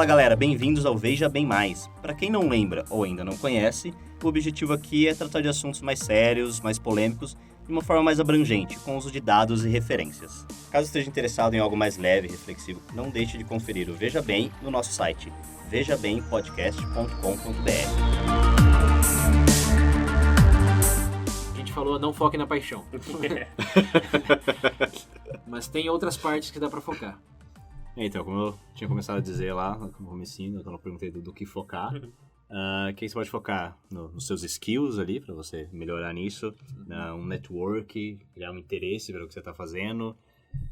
Fala galera, bem-vindos ao Veja Bem Mais. Para quem não lembra ou ainda não conhece, o objetivo aqui é tratar de assuntos mais sérios, mais polêmicos, de uma forma mais abrangente, com uso de dados e referências. Caso esteja interessado em algo mais leve e reflexivo, não deixe de conferir o Veja Bem no nosso site, vejabempodcast.com.br. A gente falou, não foque na paixão. Mas tem outras partes que dá pra focar. Então, como eu tinha começado a dizer lá no comecinho, quando eu perguntei do que focar, que você pode focar nos seus skills ali, para você melhorar nisso, um network, criar um interesse pelo que você está fazendo.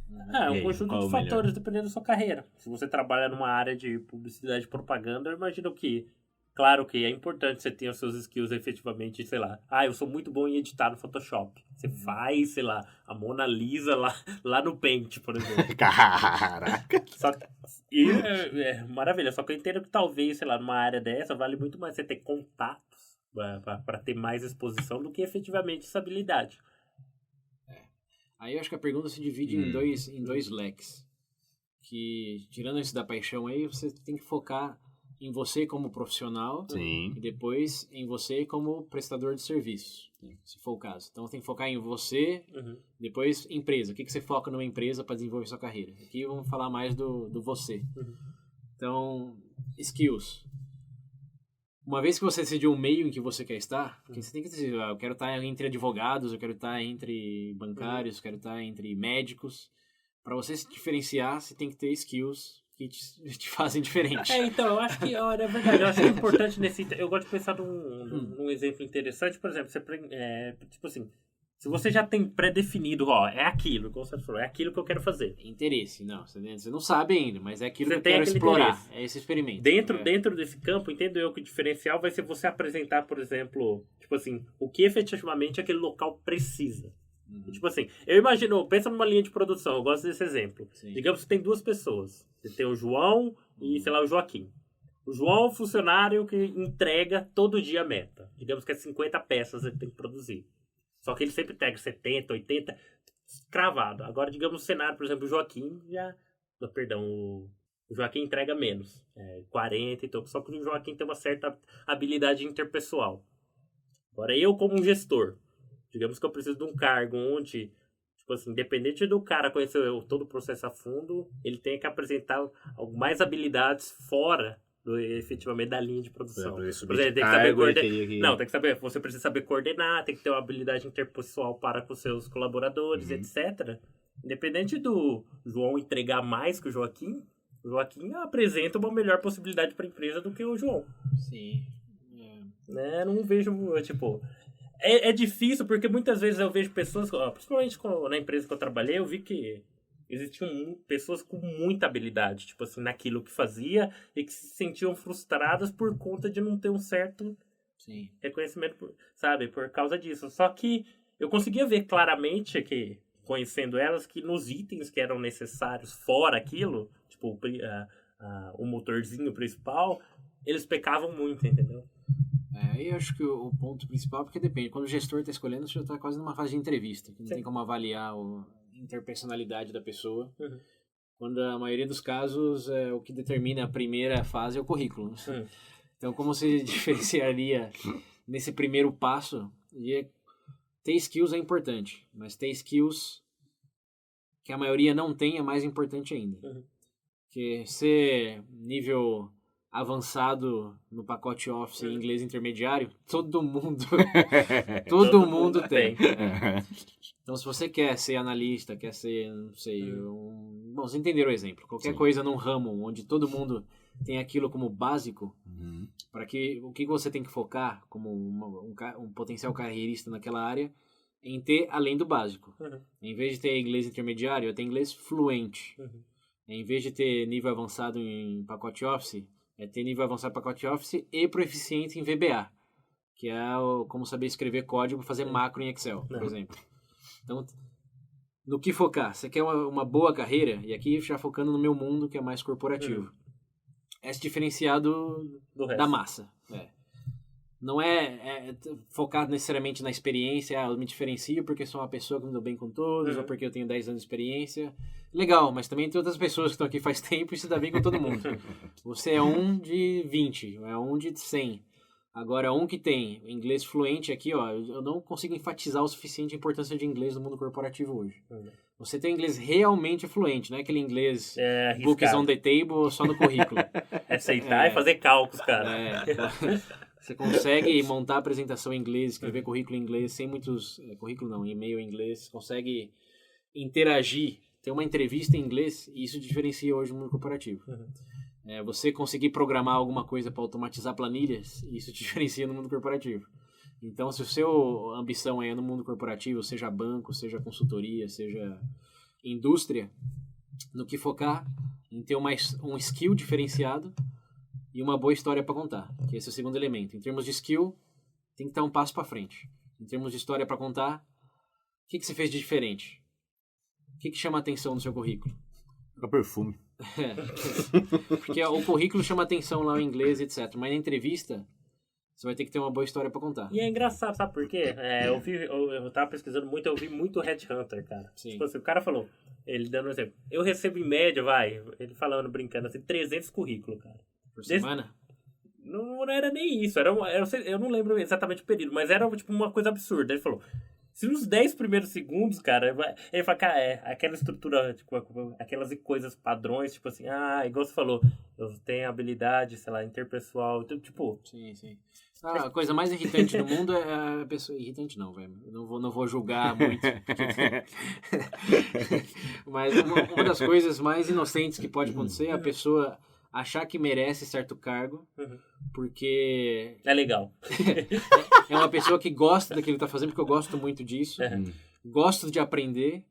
Um conjunto de fatores dependendo da sua carreira. Se você trabalha numa área de publicidade e propaganda, eu imagino que, claro que é importante você ter os seus skills efetivamente, sei lá. Eu sou muito bom em editar no Photoshop. Você faz, sei lá, a Mona Lisa lá no Paint, por exemplo. Caraca! Maravilha. Só que eu entendo que talvez, sei lá, numa área dessa, vale muito mais você ter contatos para ter mais exposição do que efetivamente essa habilidade. Aí eu acho que a pergunta se divide em dois leques. Que, tirando isso da paixão aí, você tem que focar em você como profissional. Sim. E depois em você como prestador de serviços, se for o caso. Então tem que focar em você, depois empresa. O que você foca numa empresa para desenvolver sua carreira? Aqui vamos falar mais do você. Então, skills. Uma vez que você decidiu o meio em que você quer estar, porque você tem que decidir, eu quero estar entre advogados, eu quero estar entre bancários, eu quero estar entre médicos. Para você se diferenciar, você tem que ter skills que te fazem diferente. Então, eu acho que, é verdade, eu acho que é importante nesse... Eu gosto de pensar num exemplo interessante, por exemplo, tipo assim, se você já tem pré-definido, é aquilo, como você falou, é aquilo que eu quero fazer. Interesse, não, você não sabe ainda, mas é aquilo Você que eu quero explorar, interesse. é esse experimento. Dentro desse campo, entendo eu que o diferencial vai ser você apresentar, por exemplo, tipo assim, o que efetivamente aquele local precisa. Tipo assim, eu imagino, pensa numa linha de produção, eu gosto desse exemplo. Sim. Digamos que tem duas pessoas. Você tem o João e, sei lá, o Joaquim. O João é um funcionário que entrega todo dia a meta. Digamos que é 50 peças ele tem que produzir. Só que ele sempre entrega 70, 80, cravado. Agora, digamos o cenário, por exemplo, o Joaquim o Joaquim entrega menos. 40 e tal. Só que o Joaquim tem uma certa habilidade interpessoal. Agora, eu como um gestor, digamos que eu preciso de um cargo onde, tipo assim, independente do cara conhecer todo o processo a fundo, ele tem que apresentar mais habilidades fora efetivamente da linha de produção. Por exemplo, tem que saber coordenar. Tem que saber, você precisa saber coordenar, tem que ter uma habilidade interpessoal para com seus colaboradores, etc. Independente do João entregar mais que o Joaquim apresenta uma melhor possibilidade para a empresa do que o João. Sim. Não vejo, tipo... É difícil, porque muitas vezes eu vejo pessoas, principalmente na empresa que eu trabalhei, eu vi que existiam pessoas com muita habilidade, tipo assim, naquilo que fazia, e que se sentiam frustradas por conta de não ter um certo reconhecimento, por causa disso. Só que eu conseguia ver claramente que, conhecendo elas, que nos itens que eram necessários fora aquilo, tipo o motorzinho principal, eles pecavam muito, entendeu? Eu acho que o ponto principal, porque depende, quando o gestor está escolhendo, você já está quase numa fase de entrevista, que não tem como avaliar a interpersonalidade da pessoa. Quando a maioria dos casos, o que determina a primeira fase é o currículo. Então, como você diferenciaria nesse primeiro passo? Ter skills é importante, mas ter skills que a maioria não tem é mais importante ainda. Porque ser nível avançado no pacote Office em inglês intermediário, todo mundo tem. Então, se você quer ser analista, quer ser, não sei, bom, vocês entenderam o exemplo. Qualquer coisa num ramo onde todo mundo tem aquilo como básico, para que o que você tem que focar como um potencial carreirista naquela área, em ter além do básico. Em vez de ter inglês intermediário, eu tenho inglês fluente. Em vez de ter nível avançado em pacote Office, ter nível avançado em pacote Office e proficiente em VBA, que é como saber escrever código para fazer macro em Excel, por exemplo. Então, no que focar? Você quer uma boa carreira? E aqui já focando no meu mundo, que é mais corporativo. É se diferenciar da massa. Não é focado necessariamente na experiência, eu me diferencio porque sou uma pessoa que me dou bem com todos, ou porque eu tenho 10 anos de experiência. Legal, mas também tem outras pessoas que estão aqui faz tempo e se dá bem com todo mundo. Você é um de 20, é um de 100. Agora, um que tem inglês fluente aqui, ó, eu não consigo enfatizar o suficiente a importância de inglês no mundo corporativo hoje. Você tem inglês realmente fluente, não é aquele inglês books on the table só no currículo. É aceitar e fazer cálculos, cara. Você consegue montar apresentação em inglês, escrever currículo em inglês, sem muitos... currículo não, e-mail em inglês. Consegue interagir, ter uma entrevista em inglês, e isso diferencia hoje no mundo corporativo. Você conseguir programar alguma coisa para automatizar planilhas, isso te diferencia no mundo corporativo. Então, se a sua ambição é no mundo corporativo, seja banco, seja consultoria, seja indústria, no que focar em ter um skill diferenciado e uma boa história para contar, que esse é o segundo elemento. Em termos de skill, tem que estar um passo para frente. Em termos de história para contar, o que você fez de diferente? O que chama a atenção no seu currículo? O perfume. Porque o currículo chama atenção lá em inglês, etc. Mas na entrevista, você vai ter que ter uma boa história para contar. E é engraçado, sabe por quê? Eu tava pesquisando muito, eu vi muito Headhunter, cara. Sim. Tipo assim, o cara falou, ele dando um exemplo, eu recebo em média, ele falando, brincando assim, 300 currículos, cara. Por semana? Não era nem isso, eu não lembro exatamente o período, mas era tipo uma coisa absurda. Ele falou, se nos 10 primeiros segundos, cara, ele fala, cara, aquela estrutura, tipo, aquelas coisas padrões, tipo assim, igual você falou, eu tenho habilidade, sei lá, interpessoal, tipo... Sim. A coisa mais irritante do mundo é a pessoa... Irritante não, velho. Não vou julgar muito. Mas uma das coisas mais inocentes que pode acontecer é a pessoa achar que merece certo cargo, porque... É legal. É uma pessoa que gosta daquilo que está fazendo, porque eu gosto muito disso. Gosto de aprender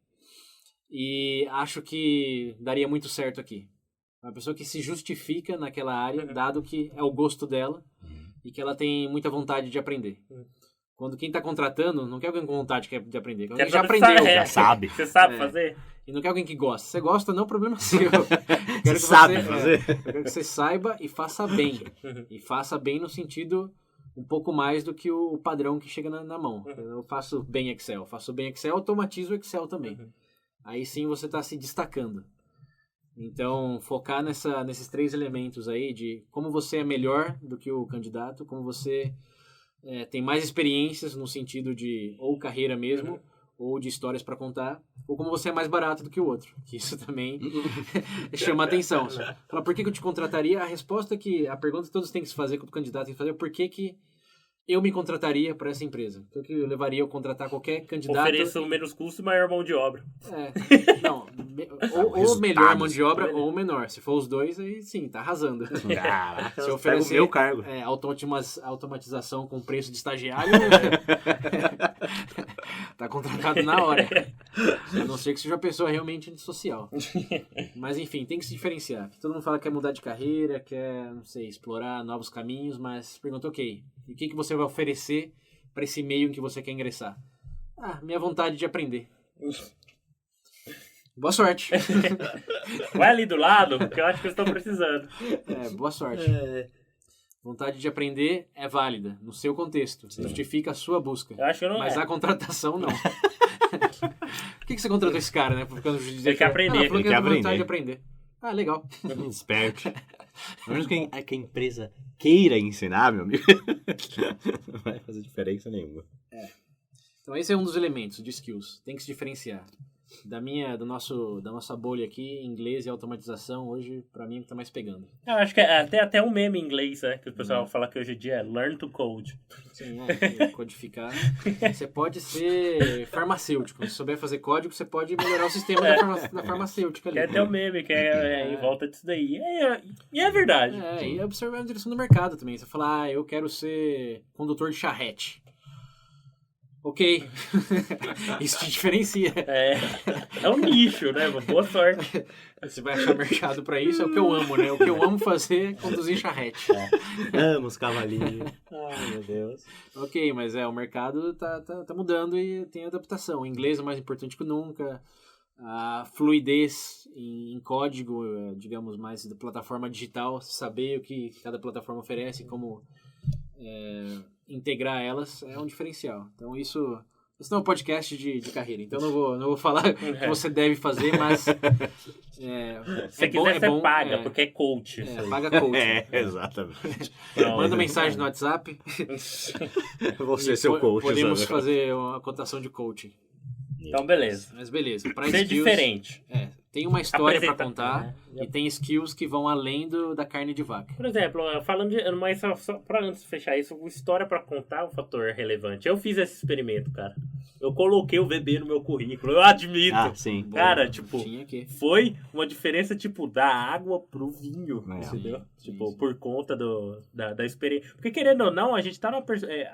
e acho que daria muito certo aqui. É uma pessoa que se justifica naquela área, dado que é o gosto dela e que ela tem muita vontade de aprender. Quando quem está contratando não quer alguém com vontade de aprender, quer alguém que já aprendeu. Já sabe. Você sabe fazer? E não quer alguém que gosta. Você gosta, não, o problema é seu. Você sabe fazer. Eu quero que você saiba e faça bem. E faça bem no sentido um pouco mais do que o padrão que chega na mão. Eu faço bem Excel. Automatizo o Excel também. Aí sim você está se destacando. Então, focar nesses 3 elementos aí de como você é melhor do que o candidato, como você tem mais experiências no sentido de ou carreira mesmo, ou de histórias para contar, ou como você é mais barato do que o outro. Que isso também chama atenção. Fala, por que eu te contrataria? A resposta a pergunta que todos têm que se fazer, que o candidato tem que fazer, é por que eu me contrataria para essa empresa? O que eu levaria a contratar qualquer candidato? Ofereço menos custo e maior mão de obra. Não, ou melhor mão de obra ou menor. Se for os dois, aí sim, tá arrasando. Caraca, se oferecer o meu cargo. Automatização com preço de estagiário, tá contratado na hora. A não ser que seja uma pessoa realmente antissocial. Mas enfim, tem que se diferenciar. Todo mundo fala que quer mudar de carreira, quer, não sei, explorar novos caminhos, mas pergunta, ok, e o que você vai oferecer para esse meio em que você quer ingressar? Minha vontade de aprender. Boa sorte. Vai ali do lado, porque eu acho que eles estão precisando. Boa sorte. Vontade de aprender é válida, no seu contexto. Justifica a sua busca. Eu acho que não mas a contratação, não. Por que você contratou esse cara, né? Ele quer aprender. Ele quer vontade de aprender. Legal. Esperto. Pelo menos que a empresa queira ensinar, meu amigo, não vai fazer diferença nenhuma. Então esse é um dos elementos de skills. Tem que se diferenciar. Da nossa bolha aqui, inglês e automatização, hoje, pra mim, é o que tá mais pegando. Eu acho que é até um meme em inglês, né? Que o pessoal fala que hoje em dia é learn to code. Sim, codificar. Você pode ser farmacêutico. Se souber fazer código, você pode melhorar o sistema da farmacêutica ali. Tem até um meme que em volta disso daí. E é verdade. E observar a direção do mercado também. Você fala, eu quero ser condutor de charrete. Ok. Isso te diferencia. É um nicho, né? Boa sorte. Você vai achar mercado pra isso, é o que eu amo, né? O que eu amo fazer é conduzir charrete. Amo os cavalinhos. Ai, meu Deus. Ok, mas o mercado tá mudando e tem adaptação. O inglês é mais importante que nunca. A fluidez em código, digamos, mais da plataforma digital, saber o que cada plataforma oferece, como integrar elas é um diferencial. Então isso não é um podcast de carreira, então não vou falar o que você deve fazer, mas Se você quiser, você paga, porque é coach. Paga coach. Exatamente. Manda mensagem no WhatsApp. Você é seu coach. Podemos sabe? fazer uma cotação de coaching. Então, beleza. Mas beleza. Pra Ser skills, diferente. tem uma história pra Apresenta- contar né? e tem skills que vão além da carne de vaca. Por exemplo, falando de... Mas só pra antes de fechar isso, história pra contar é um fator relevante. Eu fiz esse experimento, cara. Eu coloquei o VB no meu currículo. Eu admito. Ah, sim. Cara, tipo... Tinha que. Foi uma diferença, tipo, da água pro vinho, entendeu? Sim, Tipo, sim. por conta da experiência. Porque, querendo ou não, a gente tá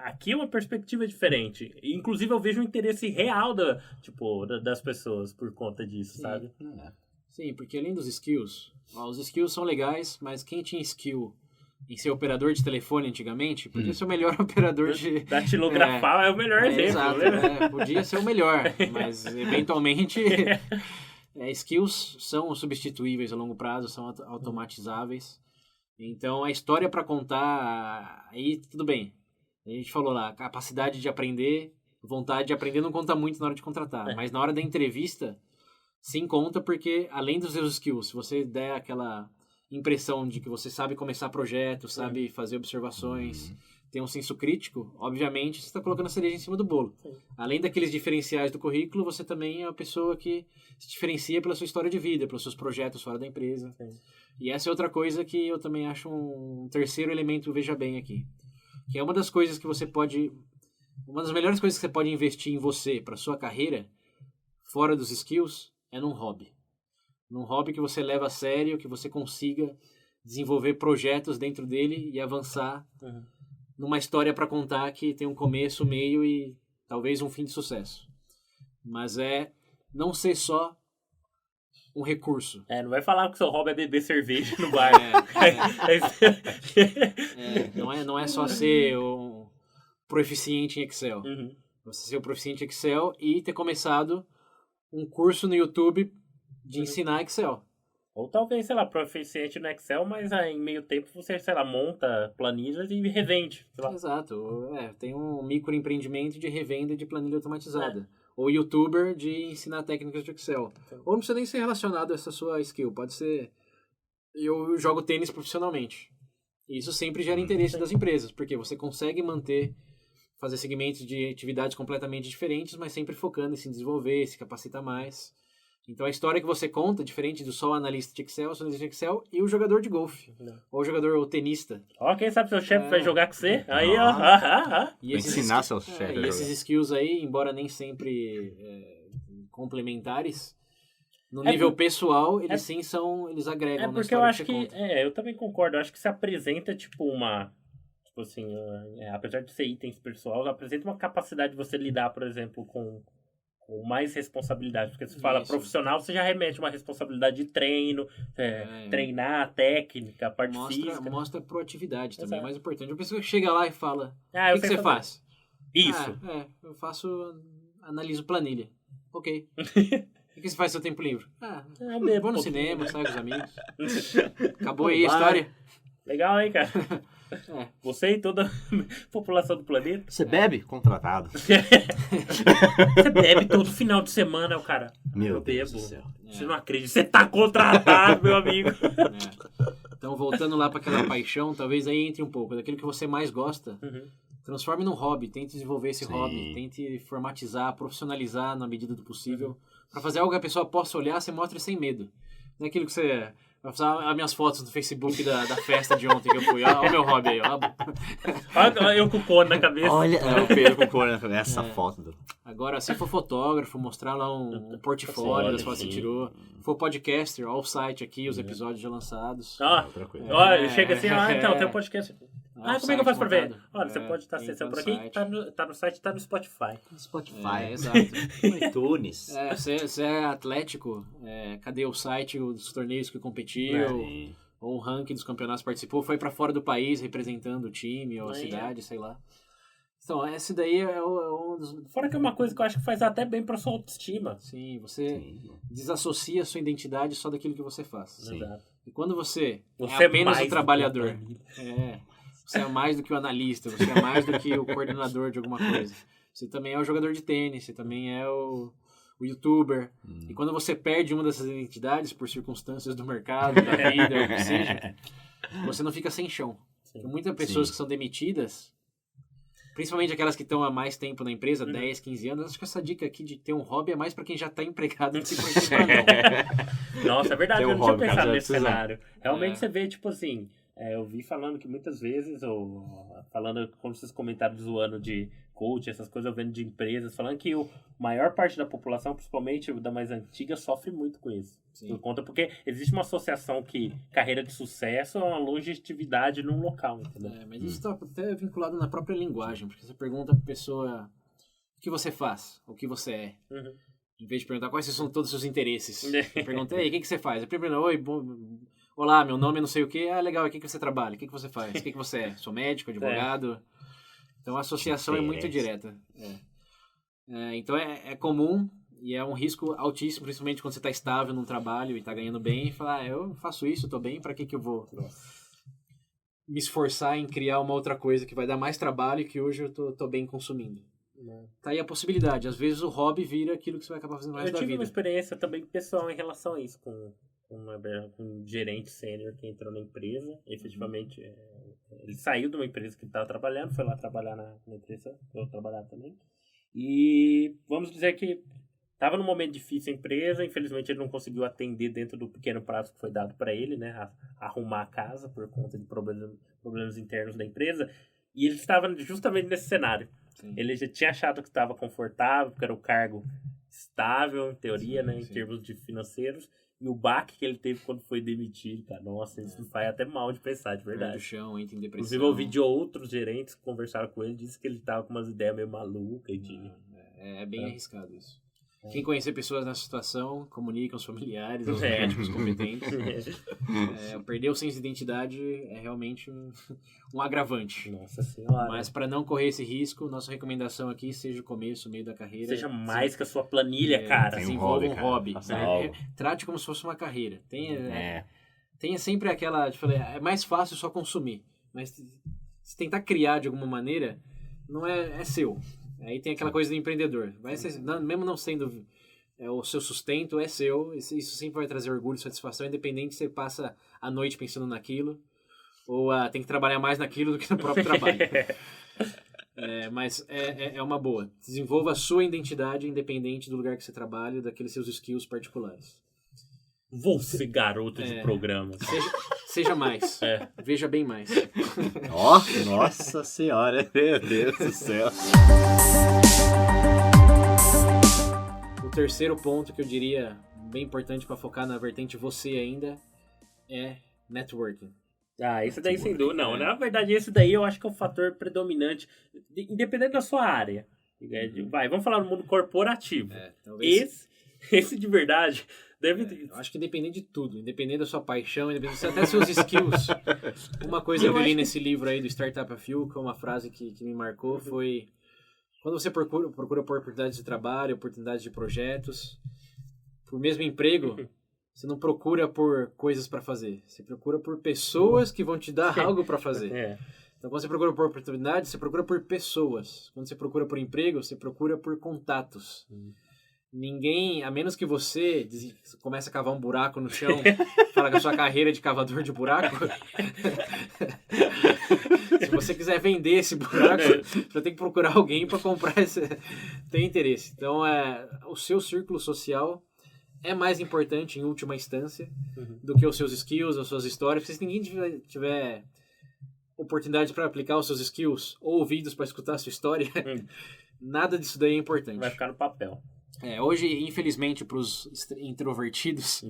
aqui é uma perspectiva diferente. E, inclusive, eu vejo um interesse real das pessoas por conta disso, sabe? Sim, porque além dos skills, os skills são legais, mas quem tinha skill em ser operador de telefone antigamente, podia ser o melhor operador de... Datilografar é o melhor exemplo, exato, né? podia ser o melhor, mas eventualmente skills são substituíveis a longo prazo, são automatizáveis. Então a história para contar, aí tudo bem. A gente falou lá, capacidade de aprender, vontade de aprender não conta muito na hora de contratar, mas na hora da entrevista sim conta, porque além dos seus skills, se você der aquela impressão de que você sabe começar projetos, sabe fazer observações, tem um senso crítico, obviamente você está colocando a cereja em cima do bolo. Além daqueles diferenciais do currículo, você também é uma pessoa que se diferencia pela sua história de vida, pelos seus projetos fora da empresa. E essa é outra coisa que eu também acho um terceiro elemento, veja bem aqui, que é uma das coisas que você pode... Uma das melhores coisas que você pode investir em você para sua carreira, fora dos skills, é num hobby. Num hobby que você leva a sério, que você consiga desenvolver projetos dentro dele e avançar numa história para contar que tem um começo, meio e talvez um fim de sucesso. Mas não ser só um recurso. Não vai falar que o seu hobby é beber cerveja no bar. Não é só ser um proficiente em Excel. Você ser um proficiente em Excel e ter começado um curso no YouTube de ensinar Excel. Ou talvez, sei lá, proficiente no Excel, mas em meio tempo você, sei lá, monta planilhas e revende. Sei lá. Exato. Tem um microempreendimento de revenda de planilha automatizada. Ou youtuber de ensinar técnicas de Excel. Ou não precisa nem ser relacionado a essa sua skill. Pode ser... Eu jogo tênis profissionalmente. E isso sempre gera interesse das empresas, porque você consegue fazer segmentos de atividades completamente diferentes, mas sempre focando em se desenvolver, se capacitar mais. Então a história que você conta, diferente do só analista de Excel, e o jogador de golfe. Ou o tenista. Quem sabe seu chefe vai jogar com você? Aí, E ensinar seus chefes. E esses skills aí, embora nem sempre complementares, no nível pessoal, eles sim são, eles agregam na porque eu história acho que você conta. eu também concordo. Eu acho que se apresenta, tipo assim, apesar de ser itens pessoal, apresenta uma capacidade de você lidar, por exemplo, com mais responsabilidade. Porque se fala profissional, você já remete uma responsabilidade de treino, treinar, técnica, parte física. Mostra proatividade também, Exato. é mais importante. A pessoa que chega lá e fala, eu o que sei você fazer. faz? Isso. Eu analiso planilha. Ok. O que você faz no seu tempo livre? Vou no cinema, saio com os amigos. Acabou aí a história. Legal, hein, cara? Você e toda a população do planeta. Você bebe? Contratado. Você bebe todo final de semana, o cara. Meu eu Deus bebo. do céu. Você não acredita. Você tá contratado, meu amigo. Então, voltando lá para aquela paixão, talvez aí entre um pouco. Daquilo que você mais gosta, transforme num hobby. Tente desenvolver esse hobby. Tente formatizar, profissionalizar na medida do possível. Para fazer algo que a pessoa possa olhar, você mostre sem medo. Não é aquilo que você... Vai usar as minhas fotos no Facebook da festa de ontem que eu fui. Olha o meu hobby aí. Olha eu com o cone na cabeça. Olha, o Pedro com cor nessa foto. Agora, se for fotógrafo, mostrar lá um portfólio das fotos que você tirou. Se for podcaster, olha o site aqui, os episódios já lançados. Outra coisa. Olha, chega assim, então, tem um podcast aqui. Como é que eu faço pra ver? montado. Olha, você pode estar acessando por aqui, tá no site, tá no Spotify. Spotify. Exato. iTunes. Você é atlético, cadê o site dos torneios que competiu? Ou o ranking dos campeonatos participou? Foi pra fora do país representando o time ou a cidade, sei lá. Então, esse daí é um dos... Fora que é uma coisa que eu acho que faz até bem pra sua autoestima. Sim, você desassocia a sua identidade só daquilo que você faz. Exato. E quando você é é apenas mais o trabalhador... Você é mais do que o analista, você é mais do que o coordenador de alguma coisa. Você também é o jogador de tênis, você também é o youtuber. E quando você perde uma dessas identidades por circunstâncias do mercado, da vida, o que seja, você não fica sem chão. Tem muitas pessoas que são demitidas, principalmente aquelas que estão há mais tempo na empresa, 10, 15 anos. Acho que essa dica aqui de ter um hobby é mais para quem já está empregado do que para quem não. Nossa, é verdade, Tem um eu não tinha hobby, pensado cara, nesse precisa. cenário. Realmente você vê, tipo assim, eu vi falando que muitas vezes, ou falando quando vocês comentaram zoando de coach, essas coisas, eu vendo de empresas, falando que a maior parte da população, principalmente da mais antiga, sofre muito com isso. Sim. Por conta, porque existe uma associação que carreira de sucesso é uma longevidade num local, entendeu? Mas isso está até vinculado na própria linguagem, porque você pergunta para a pessoa o que você faz, o que você é. Em vez de perguntar quais são todos os seus interesses. Pergunta, ei, o que você faz? Eu primeiro, olá, meu nome é não sei o quê. Ah, legal, o que você trabalha? O que você faz? O que você é? Sou médico, advogado? Então a associação é muito direta. Então é comum e é um risco altíssimo, principalmente quando você está estável num trabalho e está ganhando bem, e falar, eu faço isso, estou bem, para que eu vou me esforçar em criar uma outra coisa que vai dar mais trabalho e que hoje eu tô bem consumindo. Tá aí a possibilidade. Às vezes o hobby vira aquilo que você vai acabar fazendo mais da vida. Eu tive uma experiência também pessoal em relação a isso, com um gerente sênior que entrou na empresa. Efetivamente, ele saiu de uma empresa que ele estava trabalhando, foi lá trabalhar na empresa que eu trabalhava também. E vamos dizer que estava num momento difícil a empresa, infelizmente ele não conseguiu atender dentro do pequeno prazo que foi dado para ele, né, arrumar a casa por conta de problemas internos da empresa, e ele estava justamente nesse cenário. Sim. Ele já tinha achado que estava confortável, porque era um cargo estável, em teoria, sim, né, em termos de financeiros, e o baque que ele teve quando foi demitido, cara, nossa, isso faz até mal de pensar, de verdade. Do chão, entra em depressão. Inclusive, eu ouvi de outros gerentes que conversaram com ele, disse que ele estava com umas ideias meio malucas. É bem arriscado isso. Quem conhecer pessoas nessa situação, comunica aos familiares, aos médicos competentes. Perder o senso de identidade é realmente um agravante. Nossa Senhora. Mas para não correr esse risco, nossa recomendação aqui, seja o começo, o meio da carreira. Seja mais que a sua planilha, cara. Desenvolva um hobby. Trate como se fosse uma carreira. Tenha sempre aquela... é mais fácil só consumir. Mas se tentar criar de alguma maneira, não é seu. Aí tem aquela coisa do empreendedor. Vai ser, mesmo não sendo o seu sustento, é seu. Isso sempre vai trazer orgulho e satisfação, independente se você passa a noite pensando naquilo ou tem que trabalhar mais naquilo do que no próprio trabalho. Mas é uma boa. Desenvolva a sua identidade independente do lugar que você trabalha, daqueles seus skills particulares. Você, garoto de programas. Seja mais. Veja bem mais. Nossa senhora, meu Deus do céu. O terceiro ponto que eu diria bem importante para focar na vertente você ainda é networking. Isso daí sem dúvida. Não, na verdade esse daí eu acho que é o fator predominante, independente da sua área. Vamos falar no mundo corporativo. Esse de verdade... Eu acho que independente de tudo, independente da sua paixão, independente até dos seus skills. Uma coisa que eu li nesse livro aí do Startup a Fuel, uma frase que me marcou foi: quando você procura oportunidades de trabalho, oportunidades de projetos, por mesmo emprego, você não procura por coisas para fazer, você procura por pessoas que vão te dar algo para fazer. Então, quando você procura por oportunidades, você procura por pessoas. Quando você procura por emprego, você procura por contatos. Ninguém, a menos que você comece a cavar um buraco no chão, fala que a sua carreira é de cavador de buraco. Se você quiser vender esse buraco, você tem que procurar alguém para comprar tem interesse. Então, o seu círculo social é mais importante em última instância do que os seus skills, as suas histórias. Porque se ninguém tiver oportunidade para aplicar os seus skills ou ouvidos para escutar a sua história, nada disso daí é importante. Vai ficar no papel. Hoje, infelizmente, para os introvertidos,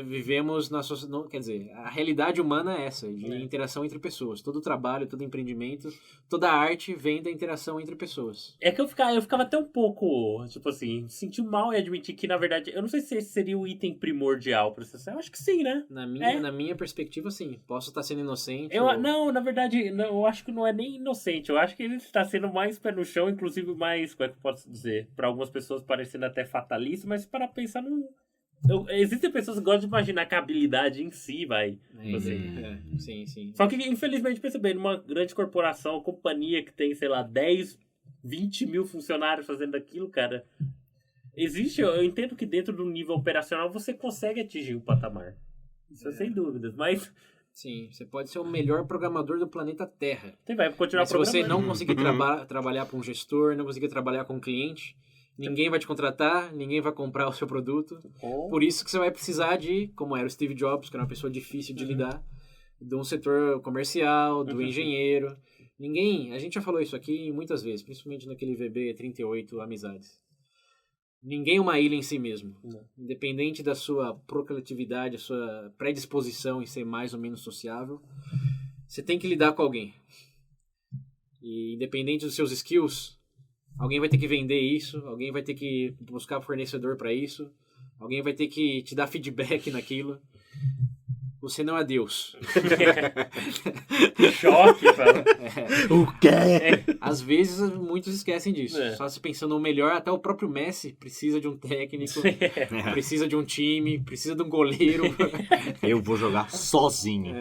vivemos na sociedade. Quer dizer, a realidade humana é essa, de interação entre pessoas. Todo trabalho, todo empreendimento, toda arte vem da interação entre pessoas. É que eu ficava até um pouco, tipo assim, senti mal em admitir que, na verdade, eu não sei se esse seria o item primordial para você. Eu acho que sim, né? Na minha perspectiva, sim. Posso estar sendo inocente. Não, na verdade, eu acho que não é nem inocente. Eu acho que ele está sendo mais pé no chão, inclusive mais, como é que eu posso dizer, para algumas pessoas parecendo até fatalista, mas para pensar Existem pessoas que gostam de imaginar que a habilidade em si vai. Sim. Só que, infelizmente, percebendo, numa grande corporação, companhia que tem, sei lá, 10, 20 mil funcionários fazendo aquilo, cara. Eu entendo que dentro do nível operacional você consegue atingir o patamar. Isso sem dúvidas, mas Sim, você pode ser o melhor programador do planeta Terra. você vai continuar Mas se você programando. não conseguir trabalhar para um gestor, não conseguir trabalhar com um cliente, ninguém vai te contratar, ninguém vai comprar o seu produto. Por isso que você vai precisar de, como era o Steve Jobs, que era uma pessoa difícil de lidar, de um setor comercial, do engenheiro. A gente já falou isso aqui muitas vezes, principalmente naquele VB 38 Amizades. Ninguém é uma ilha em si mesmo. Independente da sua procreatividade, a sua predisposição em ser mais ou menos sociável, você tem que lidar com alguém. E independente dos seus skills, alguém vai ter que vender isso, alguém vai ter que buscar fornecedor para isso, alguém vai ter que te dar feedback naquilo. Você não é Deus. Choque, cara. O quê? Às vezes, muitos esquecem disso. Só se pensando no melhor, até o próprio Messi precisa de um técnico, precisa de um time, precisa de um goleiro. Eu vou jogar sozinho.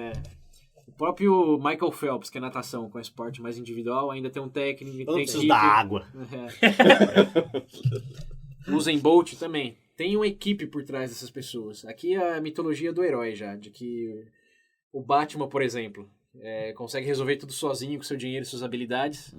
O próprio Michael Phelps, que é natação, com esporte mais individual, ainda tem um técnico. Eu não tem preciso equipe. da água. Usain Bolt também. Tem uma equipe por trás dessas pessoas. Aqui é a mitologia do herói já, de que o Batman, por exemplo, consegue resolver tudo sozinho com seu dinheiro e suas habilidades.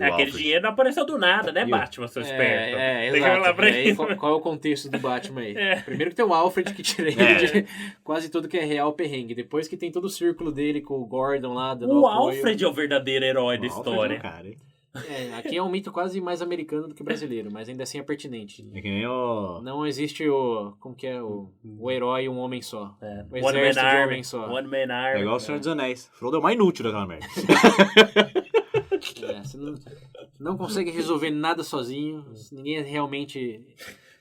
Aquele dinheiro não apareceu do nada, né, Batman, seu esperto? Tem que Exato. falar pra E aí, ele. qual é o contexto do Batman aí? Primeiro que tem o Alfred, que tira ele de quase tudo que é real perrengue. Depois que tem todo o círculo dele com o Gordon lá, dando O apoio. Alfred é o verdadeiro herói da Alfred é história. um cara, hein? Aqui é um mito quase mais americano do que brasileiro, mas ainda assim é pertinente. É que nem o... Não existe como que é, o herói um homem só. O One Man exército de Army. homem só. One Man Army. É igual o Senhor dos Anéis. Frodo é o mais inútil daquela merda. Você não consegue resolver nada sozinho. Ninguém é realmente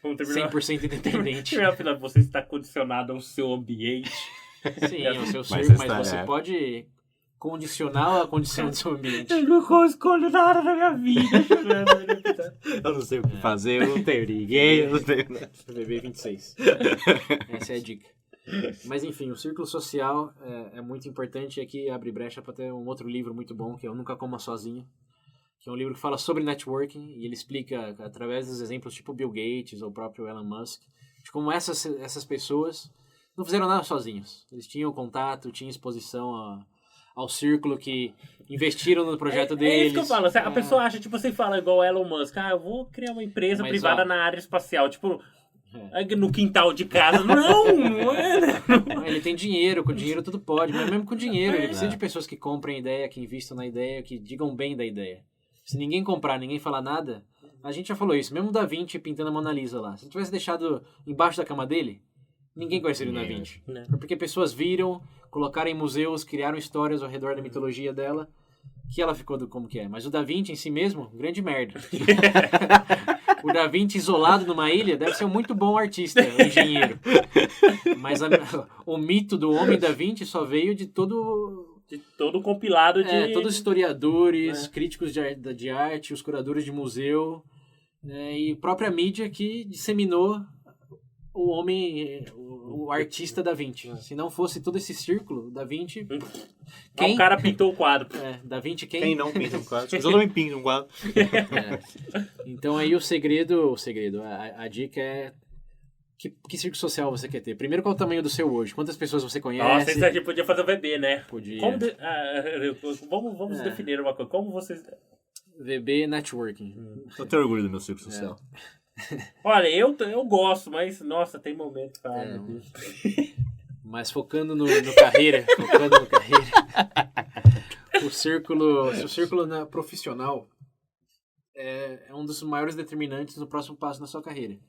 Vamos terminar. 100% independente. Afinal, você está condicionado ao seu ambiente. Sim, o seu Mas ser, mas está- você pode condicionar a condição do seu ambiente. Eu não escolho nada na minha vida. Eu não sei o que fazer, eu não tenho ninguém, eu não tenho... VB 26. Essa é a dica. Mas enfim, o círculo social é muito importante e aqui abre brecha para ter um outro livro muito bom, que é o Nunca Coma Sozinho, que é um livro que fala sobre networking e ele explica, através dos exemplos tipo Bill Gates ou o próprio Elon Musk, de como essas pessoas não fizeram nada sozinhos. Eles tinham contato, tinham exposição ao círculo, que investiram no projeto deles. É isso que eu falo. A pessoa acha, tipo, você fala igual o Elon Musk, eu vou criar uma empresa Mas, privada na área espacial, tipo, no quintal de casa. Não é, né? Ele tem dinheiro, com dinheiro tudo pode, mas mesmo com dinheiro, ele precisa de pessoas que comprem a ideia, que investam na ideia, que digam bem da ideia. Se ninguém comprar, ninguém falar nada, a gente já falou isso, mesmo o Da Vinci pintando a Mona Lisa lá, se ele tivesse deixado embaixo da cama dele, ninguém conheceria o Da Vinci. Porque pessoas viram, colocaram em museus, criaram histórias ao redor da mitologia dela, que ela ficou como que é. Mas o Da Vinci em si mesmo, grande merda. O Da Vinci isolado numa ilha deve ser um muito bom artista, um engenheiro. Mas o mito do homem Da Vinci só veio de todo compilado de... todos os historiadores, críticos de arte, os curadores de museu, e a própria mídia que disseminou o homem, o artista Da Vinci. Se não fosse todo esse círculo, Da Vinci... O cara pintou o quadro. Da Vinci quem? Quem não pinta um quadro? Eu também pinto um quadro. Então aí o segredo, a dica é que círculo social você quer ter. Primeiro, qual é o tamanho do seu hoje? Quantas pessoas você conhece? Nossa, isso aqui podia fazer um VB, né? Podia. Vamos definir uma coisa. Como vocês... VB Networking. Eu tenho orgulho do meu círculo social. Olha, eu gosto, mas, nossa, tem momentos... Mas focando no carreira, o círculo profissional é um dos maiores determinantes do próximo passo na sua carreira.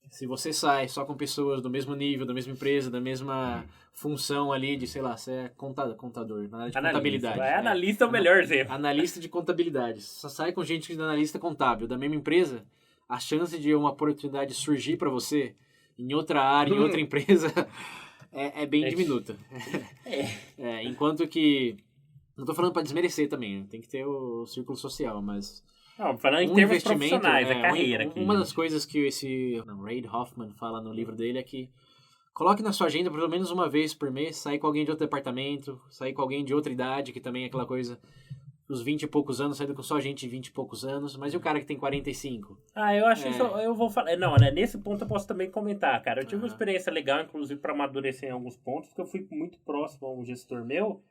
Se você sai só com pessoas do mesmo nível, da mesma empresa, da mesma função ali de, sei lá, você é contador, na área de contabilidade. Analista é o melhor exemplo. Analista de contabilidade. Só sai com gente de analista contábil da mesma empresa, a chance de uma oportunidade surgir para você em outra área, em outra empresa, é bem diminuta. Enquanto que... Não tô falando para desmerecer também, tem que ter o círculo social, mas Não, falando em termos investimento, profissionais, a carreira aqui. Uma das coisas que esse Reid Hoffman fala no livro dele é que coloque na sua agenda pelo menos uma vez por mês, sair com alguém de outro departamento, sair com alguém de outra idade, que também é aquela coisa, os 20 e poucos anos, saindo com só gente de 20 e poucos anos, mas e o cara que tem 45? Eu acho isso, eu vou falar. Não, né, nesse ponto eu posso também comentar, cara. Eu tive uma experiência legal, inclusive, para amadurecer em alguns pontos, porque eu fui muito próximo a um gestor meu,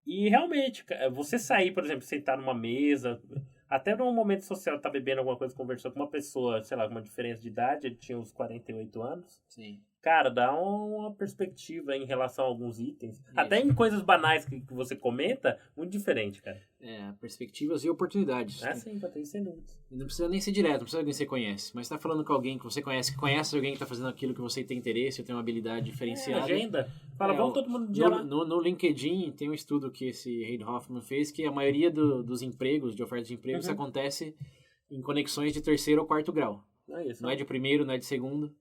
e realmente, você sair, por exemplo, sentar numa mesa, até num momento social, tá bebendo alguma coisa, conversando com uma pessoa, sei lá, com uma diferença de idade, ele tinha uns 48 anos. Sim. Cara, dá uma perspectiva em relação a alguns itens. Isso. Até em coisas banais que você comenta, muito diferente, cara. Perspectivas e oportunidades. Sim, pra ter sem dúvidas. Não precisa nem ser direto, não precisa de alguém que você conhece. Mas tá falando com alguém que você conhece, que conhece alguém que tá fazendo aquilo que você tem interesse, ou tem uma habilidade diferenciada. Agenda. Fala, vamos todo mundo dia lá. No LinkedIn tem um estudo que esse Reid Hoffman fez, que a maioria dos empregos, de ofertas de empregos, acontece em conexões de terceiro ou quarto grau. Não é de primeiro, não é de segundo.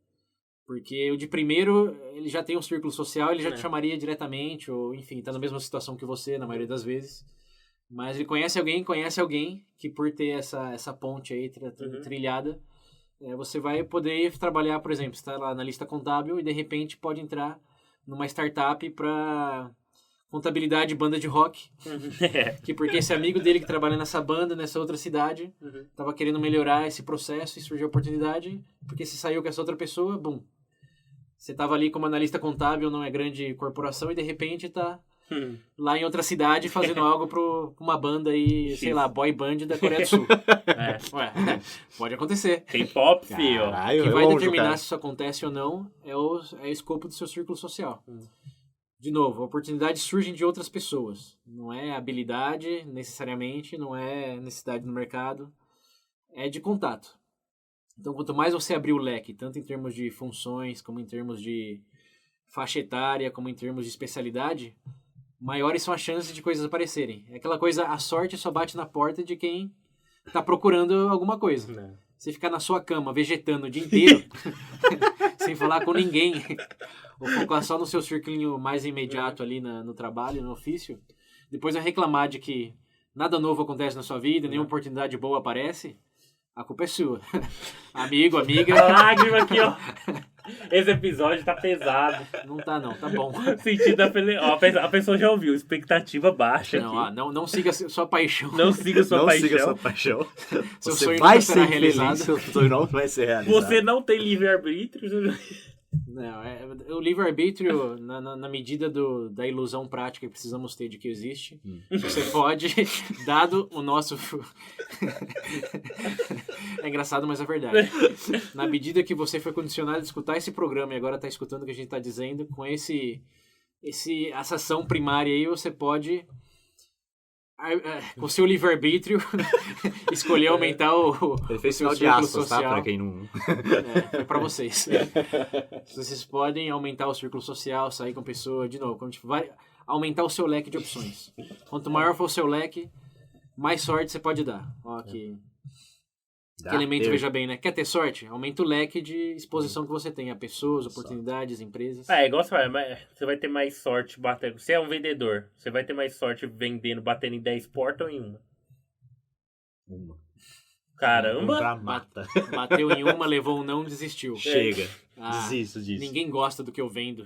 Porque o de primeiro, ele já tem um círculo social, ele já te chamaria diretamente, ou enfim, tá na mesma situação que você, na maioria das vezes. Mas ele conhece alguém que por ter essa ponte aí trilhada, você vai poder trabalhar, por exemplo, você tá lá na lista contábil e de repente pode entrar numa startup para contabilidade banda de rock. Que porque esse amigo dele que trabalha nessa banda, nessa outra cidade, tava querendo melhorar esse processo e surgiu a oportunidade, porque se saiu com essa outra pessoa, bum. Você tava ali como analista contábil numa grande corporação e de repente tá lá em outra cidade fazendo algo pra uma banda aí, sei lá, boy band da Coreia do Sul. Pode acontecer. Tem pop, filho. O que vai determinar se isso acontece ou não é o escopo do seu círculo social. De novo, oportunidades surgem de outras pessoas. Não é habilidade, necessariamente, não é necessidade no mercado. É de contato. Então, quanto mais você abrir o leque, tanto em termos de funções, como em termos de faixa etária, como em termos de especialidade, maiores são as chances de coisas aparecerem. É aquela coisa, a sorte só bate na porta de quem está procurando alguma coisa. Você ficar na sua cama, vegetando o dia inteiro, sem falar com ninguém, ou focar só no seu círculo mais imediato ali no trabalho, no ofício, depois vai reclamar de que nada novo acontece na sua vida, nenhuma oportunidade boa aparece, a culpa é sua. Amigo, amiga... A lágrima aqui, ó. Esse episódio tá pesado. Não tá não, tá bom. Sentido a pessoa já ouviu, expectativa baixa aqui. Não siga sua paixão. Não siga sua paixão. Siga sua paixão. Seu Você sonho vai não será ser realizado. feliz, seu sonho não vai ser realizado. Você não tem livre-arbítrio. O livre-arbítrio, na medida da ilusão prática que precisamos ter de que existe, você pode, dado o nosso... É engraçado, mas é verdade. Na medida que você foi condicionado a escutar esse programa e agora está escutando o que a gente está dizendo, com essa ação primária aí, você pode... com o seu livre-arbítrio, escolher aumentar o Ele fez seu sinal de círculo aspas, social. tá? Pra quem não... Foi pra vocês. Vocês podem aumentar o círculo social, sair com pessoa, de novo, vai aumentar o seu leque de opções. Quanto maior for o seu leque, mais sorte você pode dar. Ó, que elemento, veja bem, né? Quer ter sorte? Aumenta o leque de exposição que você tem a pessoas, oportunidades, empresas. Igual você vai ter mais sorte batendo. Você é um vendedor, você vai ter mais sorte batendo em 10 portas ou em uma? Uma. Caramba! Mata. Bateu em uma, levou um não, desistiu. Chega. Desisto disso. Ninguém gosta do que eu vendo.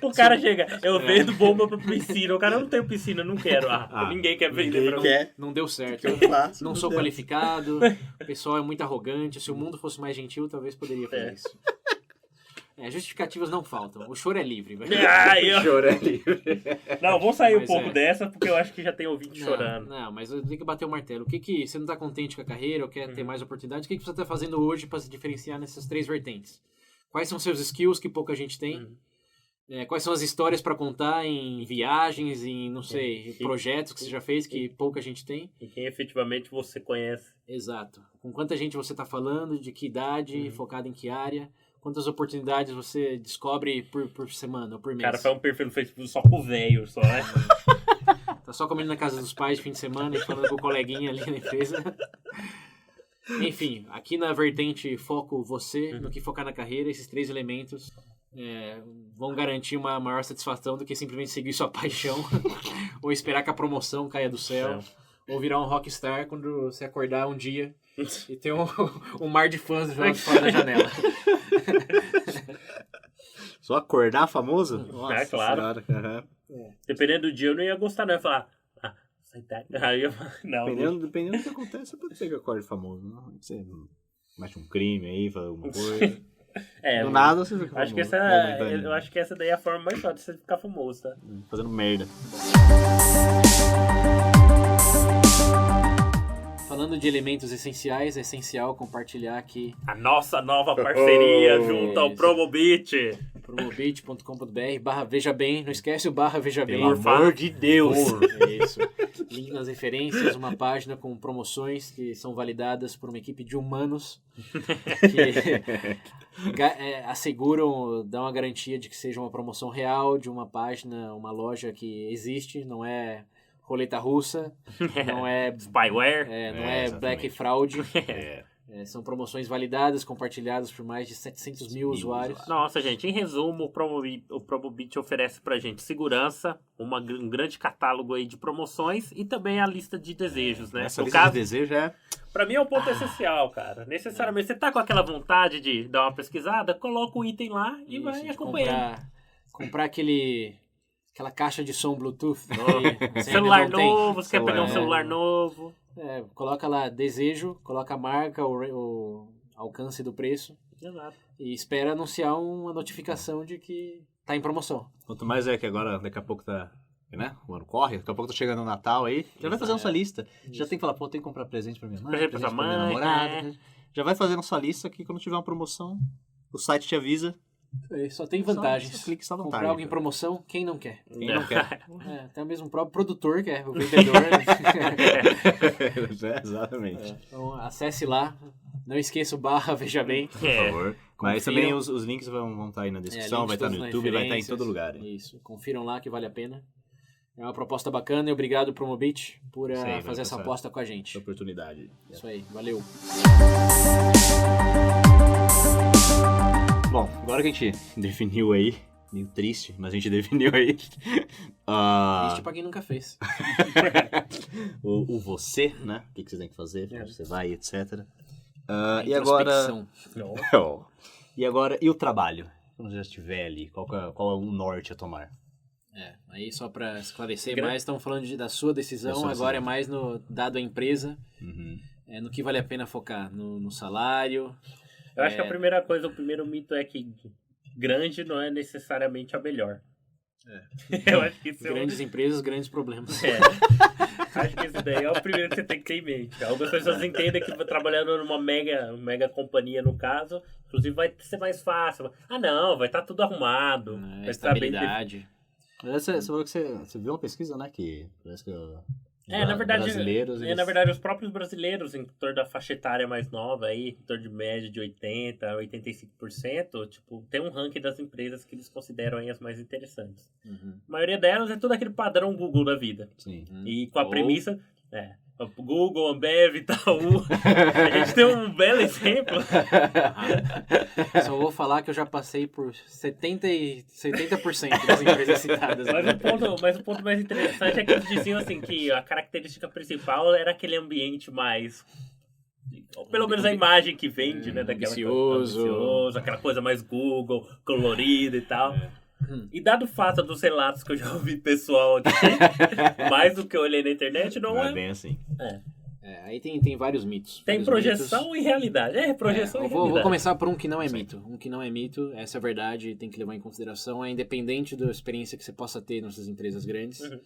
O cara chega, eu vendo bomba pra piscina. O cara, não tem piscina, não quero. Ninguém quer vender pra mim. Não deu certo. Eu faço, não sou qualificado. O pessoal é muito arrogante. Se o mundo fosse mais gentil, talvez poderia fazer isso. Justificativas não faltam. O choro é livre. O choro é livre. Não, vamos sair um pouco dessa, porque eu acho que já tem ouvinte chorando. Não, mas eu tenho que bater o martelo. O que você não tá contente com a carreira ou quer ter mais oportunidades? O que você tá fazendo hoje para se diferenciar nessas 3 vertentes? Quais são seus skills que pouca gente tem? Quais são as histórias para contar em viagens, em, não sei, projetos que você já fez que pouca gente tem? E quem efetivamente você conhece. Exato. Com quanta gente você está falando, de que idade, focado em que área, quantas oportunidades você descobre por semana ou por mês. Cara, faz um perfil no Facebook só com velho, só, né? Tá só comendo na casa dos pais de fim de semana e falando com o coleguinha ali na empresa. Enfim, aqui na vertente foco você, no que focar na carreira, esses 3 elementos vão garantir uma maior satisfação do que simplesmente seguir sua paixão ou esperar que a promoção caia do céu Ou virar um rockstar quando você acordar um dia e ter um mar de fãs jogando fora da janela. Só acordar famoso? É, claro. Senhora, Dependendo do dia, eu não ia gostar, não. Eu ia falar, sai daí. Aí eu não. Dependendo do que acontece, pode ser que acorde famoso. Não? Você mete um crime aí, faz alguma coisa. É, Do nada você fica acho que momentâneo. eu acho que essa daí é a forma mais fácil de você ficar famoso, tá? Fazendo merda. Falando de elementos essenciais, é essencial compartilhar aqui A nossa nova parceria junto ao Isso. Promobit. promobit.com.br/veja bem. Não esquece o /veja bem. Pelo amor de Deus. Isso. Link nas referências, uma página com promoções que são validadas por uma equipe de humanos que asseguram, dão a garantia de que seja uma promoção real, de uma página, uma loja que existe, não é roleta russa, não é Spyware. não é exatamente. Black Fraud. É. São promoções validadas, compartilhadas por mais de 700 mil usuários. Nossa, gente, em resumo, o Promobit oferece pra gente segurança, um grande catálogo aí de promoções e também a lista de desejos, né? Essa No lista caso, de desejo é... pra mim é um ponto essencial, cara. Necessariamente, você tá com aquela vontade de dar uma pesquisada, coloca o item lá e Isso, vai de acompanhando. comprar aquela caixa de som Bluetooth. que você Celular ainda não tem. novo, você quer pegar um Celular. celular novo. Coloca lá desejo, coloca a marca, o alcance do preço Exato. e espera anunciar uma notificação de que tá em promoção. Quanto mais é que agora, daqui a pouco tá... Né? O ano corre, daqui a pouco tá chegando o Natal aí. Já vai fazendo sua lista. Já tem que falar, pô, tem que comprar presente pra minha mãe, Presente pra presente sua pra minha mãe, namorada. é. Já vai fazendo sua lista que quando tiver uma promoção, o site te avisa. Só tem vantagens. Só clique só na Comprar vantagem, algo em cara. promoção, quem não quer? Quem não quer. Até mesmo o próprio produtor quer, o vendedor. Exatamente. Então acesse lá, não esqueça o /veja bem. Por favor. Mas Confiram. também os links vão estar aí na descrição, links vai estar no todos nas YouTube, vai estar em referências. todo lugar. Hein? Isso, confiram lá que vale a pena. É uma proposta bacana e obrigado Promobit por Sim, fazer essa aposta com a gente. Essa oportunidade. Isso aí, valeu. Bom, agora que a gente definiu aí, meio triste, mas a gente definiu aí Triste pra quem nunca fez. o você, né? O que você tem que fazer, pra onde você vai, etc. A E agora... introspecção. Oh. E agora, e o trabalho? Quando já estiver ali, qual é o norte a tomar? Aí só pra esclarecer mais, estamos falando da sua decisão, Da sua agora decisão. é mais no dado à empresa, Uhum. no que vale a pena focar, no salário. Eu acho que a primeira coisa, o primeiro mito é que grande não é necessariamente a melhor. Eu acho que isso Grandes empresas, grandes problemas. Acho que isso daí é o primeiro que você tem que ter em mente. Algumas pessoas entendem que trabalhando numa mega companhia, no caso, inclusive vai ser mais fácil. Não, vai estar tudo arrumado. Vai estar bem Estabilidade. Você falou que você viu uma pesquisa, né? Que parece que na verdade, brasileiros... na verdade, os próprios brasileiros, em torno da faixa etária mais nova, aí, em torno de média de 80% a 85%, tipo, tem um ranking das empresas que eles consideram aí as mais interessantes. Uhum. A maioria delas é todo aquele padrão Google da vida. Sim. E com a Ou- premissa... Google, Ambev, Itaú. A gente tem um belo exemplo. Só vou falar que eu já passei por 70% das empresas citadas. Mas o ponto mais interessante é que eles diziam assim que a característica principal era aquele ambiente mais... ou pelo menos a imagem que vende, né? Daquela ambicioso. coisa ambicioso, aquela coisa mais Google, colorida e tal. E dado o fato dos relatos que eu já ouvi pessoal aqui, mais do que eu olhei na internet, não Não é... é bem assim. Aí tem vários mitos. Tem vários projeção mitos. e realidade. Projeção e Eu realidade. vou começar por um que não é mito. Um que não é mito, essa é a verdade, tem que levar em consideração, é independente da experiência que você possa ter nessas empresas grandes. Uhum.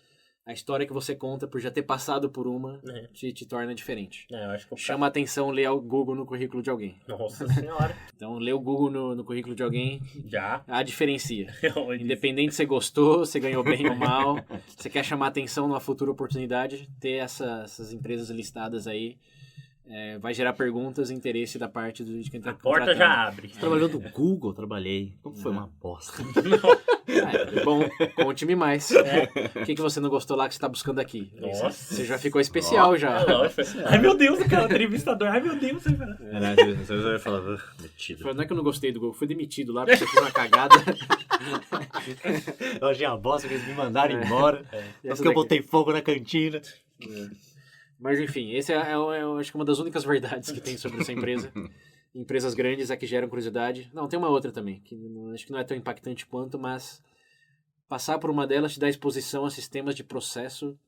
A história que você conta por já ter passado por uma É. te torna diferente. Eu acho que eu... Chama a atenção ler o Google no currículo de alguém. Nossa senhora. Então, ler o Google no currículo de alguém, Já. diferencia. Independente. Independente se você gostou, se ganhou bem ou mal, você quer chamar atenção numa futura oportunidade, ter essas empresas listadas aí vai gerar perguntas e interesse da parte de quem está A porta contratando. já abre. Você trabalhou no Google? Trabalhei. Como foi uma bosta? Bom, conte-me mais. O que você não gostou lá que você está buscando aqui? Nossa. Você já ficou especial já. Lógico. Ai, meu Deus, o cara, o entrevistador. Ai, meu Deus. Você vai falar, metido. Não é que eu não gostei do Google, fui demitido lá porque eu fiz uma cagada. Eu achei uma bosta que eles me mandaram embora. Essa Porque eu daqui- botei fogo na cantina. Mas enfim, esse eu acho que uma das únicas verdades que tem sobre essa empresa. Empresas grandes é que geram curiosidade. Não, tem uma outra também, que acho que não é tão impactante quanto, mas passar por uma delas te dá exposição a sistemas de processo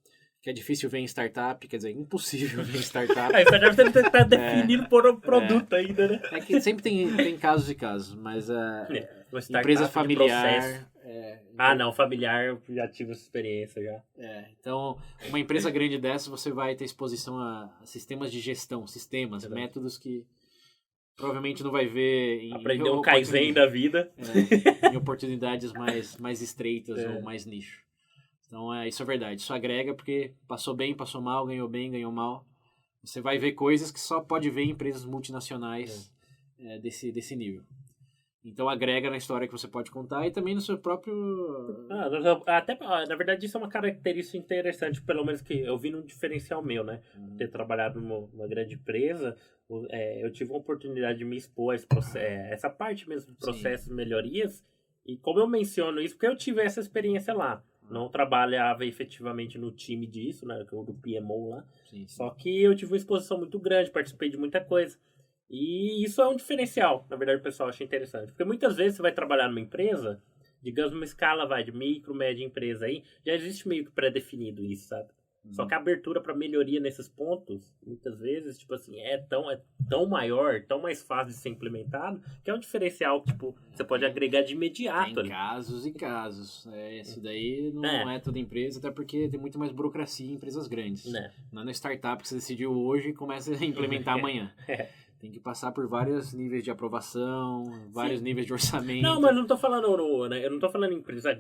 que é difícil ver em startup, quer dizer, impossível ver em startup. Aí você deve estar definindo por um produto ainda, né? É que sempre tem casos e casos, mas Uma startup empresa de familiar... processo. Ah, não, familiar, eu já tive essa experiência já. Então, uma empresa grande dessa, você vai ter exposição a sistemas de gestão, métodos que provavelmente não vai ver em Aprender um Kaizen da vida. em oportunidades mais estreitas ou mais nicho. Então, isso é verdade. Isso agrega porque passou bem, passou mal, ganhou mal. Você vai ver coisas que só pode ver em empresas multinacionais desse nível. Então, agrega na história que você pode contar e também no seu próprio... Até, na verdade, isso é uma característica interessante, pelo menos que eu vi num diferencial meu, né? Ter trabalhado numa grande empresa, eu tive uma oportunidade de me expor a essa parte mesmo de processos, melhorias. E como eu menciono isso, porque eu tive essa experiência lá. Não trabalhava efetivamente no time disso, né? Do PMO lá. Sim. Só que eu tive uma exposição muito grande, participei de muita coisa. E isso é um diferencial, na verdade, o pessoal acha interessante. Porque muitas vezes você vai trabalhar numa empresa, digamos numa escala de micro, média empresa aí, já existe meio que pré-definido isso, sabe? Só que a abertura para melhoria nesses pontos, muitas vezes, tipo assim, é tão maior, tão mais fácil de ser implementado, que é um diferencial que, tipo, você pode agregar de imediato. Tem casos e casos. Isso daí não é toda empresa, até porque tem muito mais burocracia em empresas grandes. Não é no startup que você decidiu hoje e começa a implementar amanhã. Tem que passar por vários níveis de aprovação, vários níveis de orçamento. Não, mas não tô falando, eu não tô falando em empresa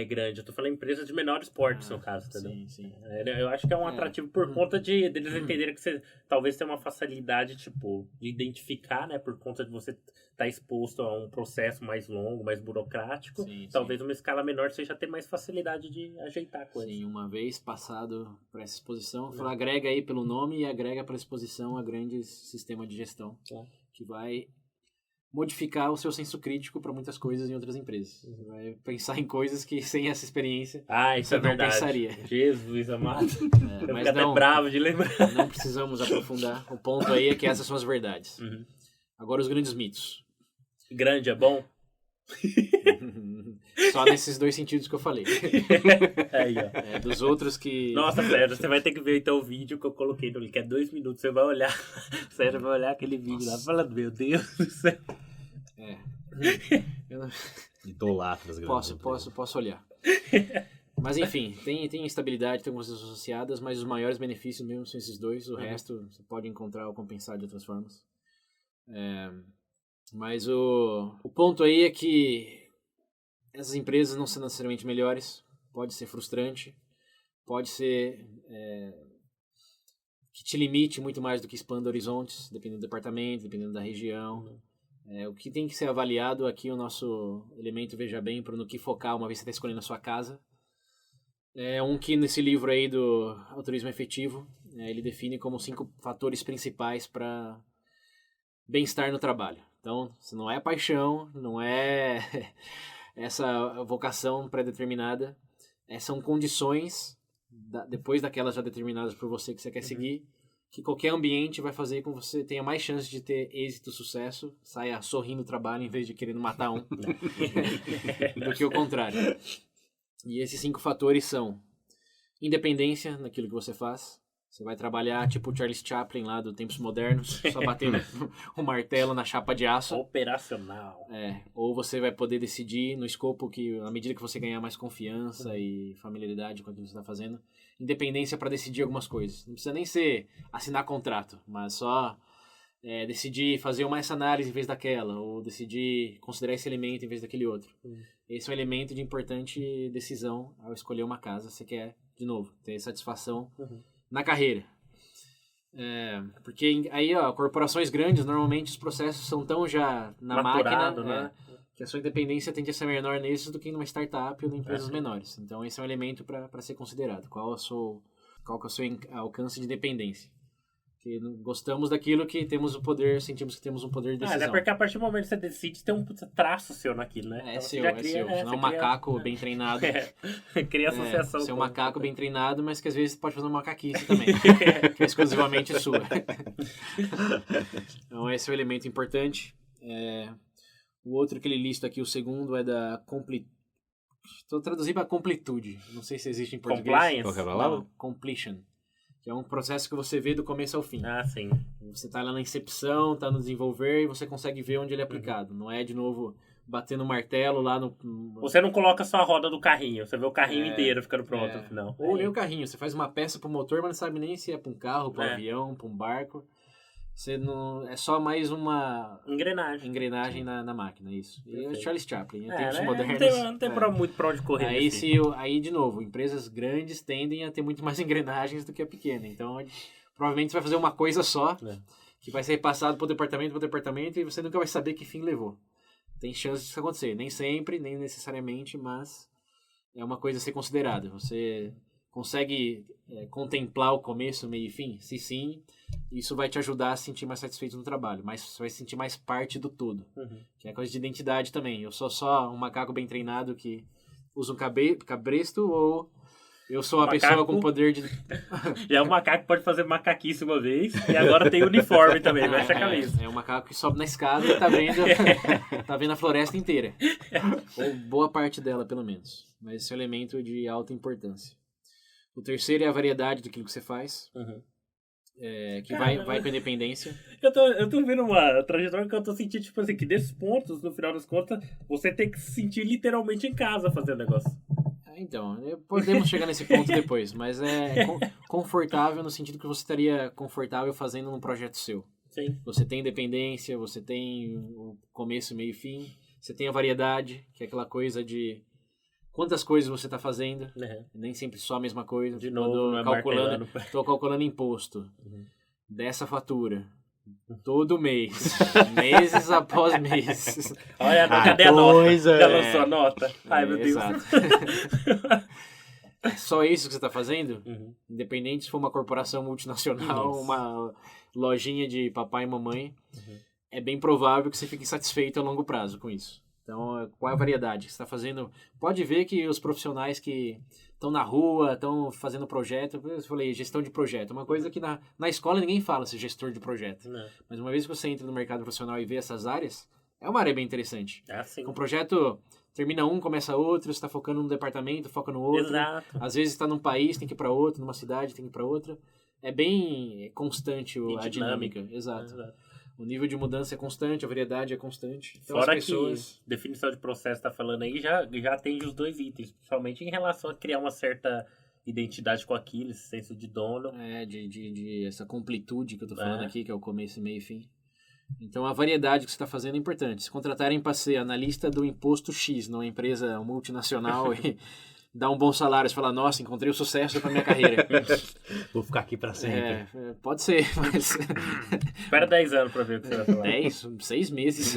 grande, eu tô falando em empresas de menores portes, no caso, entendeu? Sim. Eu acho que é um atrativo por conta deles entenderem que você talvez tenha uma facilidade, tipo, de identificar, né, por conta de você estar exposto a um processo mais longo, mais burocrático. Talvez uma escala menor você já tenha mais facilidade de ajeitar coisas. Sim, uma vez passado por essa exposição, agrega aí pelo nome e agrega para a exposição a grandes sistemas de gestão. Que vai modificar o seu senso crítico para muitas coisas em outras empresas. Você vai pensar em coisas que sem essa experiência isso é verdade. Não pensaria. Jesus amado. Eu mas fico até bravo de lembrar. Não precisamos aprofundar. O ponto aí é que essas são as verdades. Agora os grandes mitos. Grande é bom? Só nesses dois sentidos que eu falei. Aí, ó. Dos outros que... Nossa, sério, você vai ter que ver então o vídeo que eu coloquei no link. É 2 minutos, você vai olhar. Sério, vai olhar aquele vídeo lá falando, meu Deus do céu. Eu não... Idolatras grandes. Posso olhar. Mas enfim, tem instabilidade, tem algumas coisas associadas, mas os maiores benefícios mesmo são esses dois. O resto você pode encontrar ou compensar de outras formas. Mas o ponto aí é que essas empresas não são necessariamente melhores, pode ser frustrante, pode ser que te limite muito mais do que expanda horizontes, dependendo do departamento, dependendo da região. O que tem que ser avaliado aqui, o nosso elemento Veja Bem, para no que focar uma vez que você está escolhendo a sua casa, é que nesse livro aí do Altruísmo Efetivo, ele define como 5 fatores principais para bem-estar no trabalho. Então, se não é paixão, não é essa vocação pré-determinada, são condições, depois daquelas já determinadas por você que você quer seguir, que qualquer ambiente vai fazer com que você tenha mais chance de ter êxito, sucesso, saia sorrindo no trabalho em vez de querendo matar um, do que o contrário. E esses 5 fatores são independência naquilo que você faz. Você vai trabalhar tipo o Charles Chaplin lá do Tempos Modernos, só batendo o martelo na chapa de aço. Operacional. Ou você vai poder decidir no escopo que, à medida que você ganhar mais confiança e familiaridade com o que você está fazendo, independência para decidir algumas coisas. Não precisa nem ser assinar contrato, mas só decidir fazer essa análise em vez daquela, ou decidir considerar esse elemento em vez daquele outro. Esse é um elemento de importante decisão ao escolher uma casa. Você quer, de novo, ter satisfação na carreira. Porque aí, corporações grandes, normalmente os processos são tão já na maturado, máquina, né? que a sua independência tende a ser menor nesses do que numa startup ou em empresas menores. Então, esse é um elemento para ser considerado. Qual que é o seu alcance de independência? Que gostamos daquilo que temos o poder, sentimos que temos um poder de decisão. É porque a partir do momento que você decide, você tem um traço seu naquilo, né? É Então, seu, você já é cria, seu. né, Não é um você cria- macaco bem treinado. Cria associação. Ser um com- macaco bem treinado, mas que às vezes pode fazer uma macaquice também. Que é exclusivamente sua. Então esse é o elemento importante. O outro que ele lista aqui, o segundo, é da Estou traduzindo para completude. Não sei se existe em português. Compliance? Qual que é a palavra? Não, completion. Que é um processo que você vê do começo ao fim. Ah, sim. Você está lá na incepção, está no desenvolver e você consegue ver onde ele é aplicado. Não é, de novo, batendo o martelo lá no... Você não coloca só a roda do carrinho, você vê o carrinho inteiro ficando pronto no final. Ou nem o carrinho. Você faz uma peça para o motor, mas não sabe nem se é para um carro, para um É. avião, para um barco. Você não... É só mais uma engrenagem na máquina, isso. E é Perfeito. Charles Chaplin, em É, tempos né? modernos. Não tem muito pra onde correr. Aí, nesse. aí, de novo, empresas grandes tendem a ter muito mais engrenagens do que a pequena. Então, provavelmente você vai fazer uma coisa só, que vai ser repassado por departamento, e você nunca vai saber que fim levou. Tem chance disso acontecer. Nem sempre, nem necessariamente, mas é uma coisa a ser considerada. Você consegue contemplar o começo, meio e fim? Se sim, isso vai te ajudar a se sentir mais satisfeito no trabalho, mas você vai se sentir mais parte do todo. Que é coisa de identidade também. Eu sou só um macaco bem treinado que usa um cabresto, ou eu sou uma pessoa com poder de... Já é um macaco que pode fazer macaquice uma vez, e agora tem uniforme também, mexe a cabeça. É um macaco que sobe na escada e tá vendo a floresta inteira. Ou boa parte dela, pelo menos. Mas esse é um elemento de alta importância. O terceiro é a variedade daquilo que você faz. Que vai com a independência. Eu tô vendo uma trajetória que eu tô sentindo, tipo assim, que desses pontos, no final das contas, você tem que se sentir literalmente em casa fazendo o negócio. Então, podemos chegar nesse ponto depois, mas é confortável no sentido que você estaria confortável fazendo num projeto seu. Sim. Você tem independência, você tem o começo, meio e fim, você tem a variedade, que é aquela coisa de quantas coisas você está fazendo, nem sempre só a mesma coisa. De novo, não é Estou calculando imposto dessa fatura. Todo mês. Meses após meses. Olha, cadê a nota? Já lançou a nota? Ai, meu Deus. Exato. Só isso que você está fazendo? Independente se for uma corporação multinacional, uma lojinha de papai e mamãe, é bem provável que você fique insatisfeito a longo prazo com isso. Então, qual é a variedade que você está fazendo? Pode ver que os profissionais que estão na rua, estão fazendo projeto, eu falei gestão de projeto, uma coisa que na escola ninguém fala ser gestor de projeto. Não. Mas uma vez que você entra no mercado profissional e vê essas áreas, é uma área bem interessante. É assim. Um projeto termina um, começa outro, você está focando num departamento, foca no outro. Exato. Às vezes está num país, tem que ir para outro, numa cidade, tem que ir para outra. É bem constante a dinâmica. Exato. O nível de mudança é constante, a variedade é constante. Então, Fora as pessoas... que definição de processo tá falando aí, já atende os dois itens, principalmente em relação a criar uma certa identidade com aquilo, esse senso de dono. De essa completude que eu tô falando aqui, que é o começo, meio e fim. Então, a variedade que você está fazendo é importante. Se contratarem para ser analista do imposto X numa empresa multinacional e dar um bom salário, você fala, nossa, encontrei o sucesso para minha carreira. Vou ficar aqui para sempre. Pode ser, mas... Espera 10 anos para ver o que você vai falar. 10, 6 meses.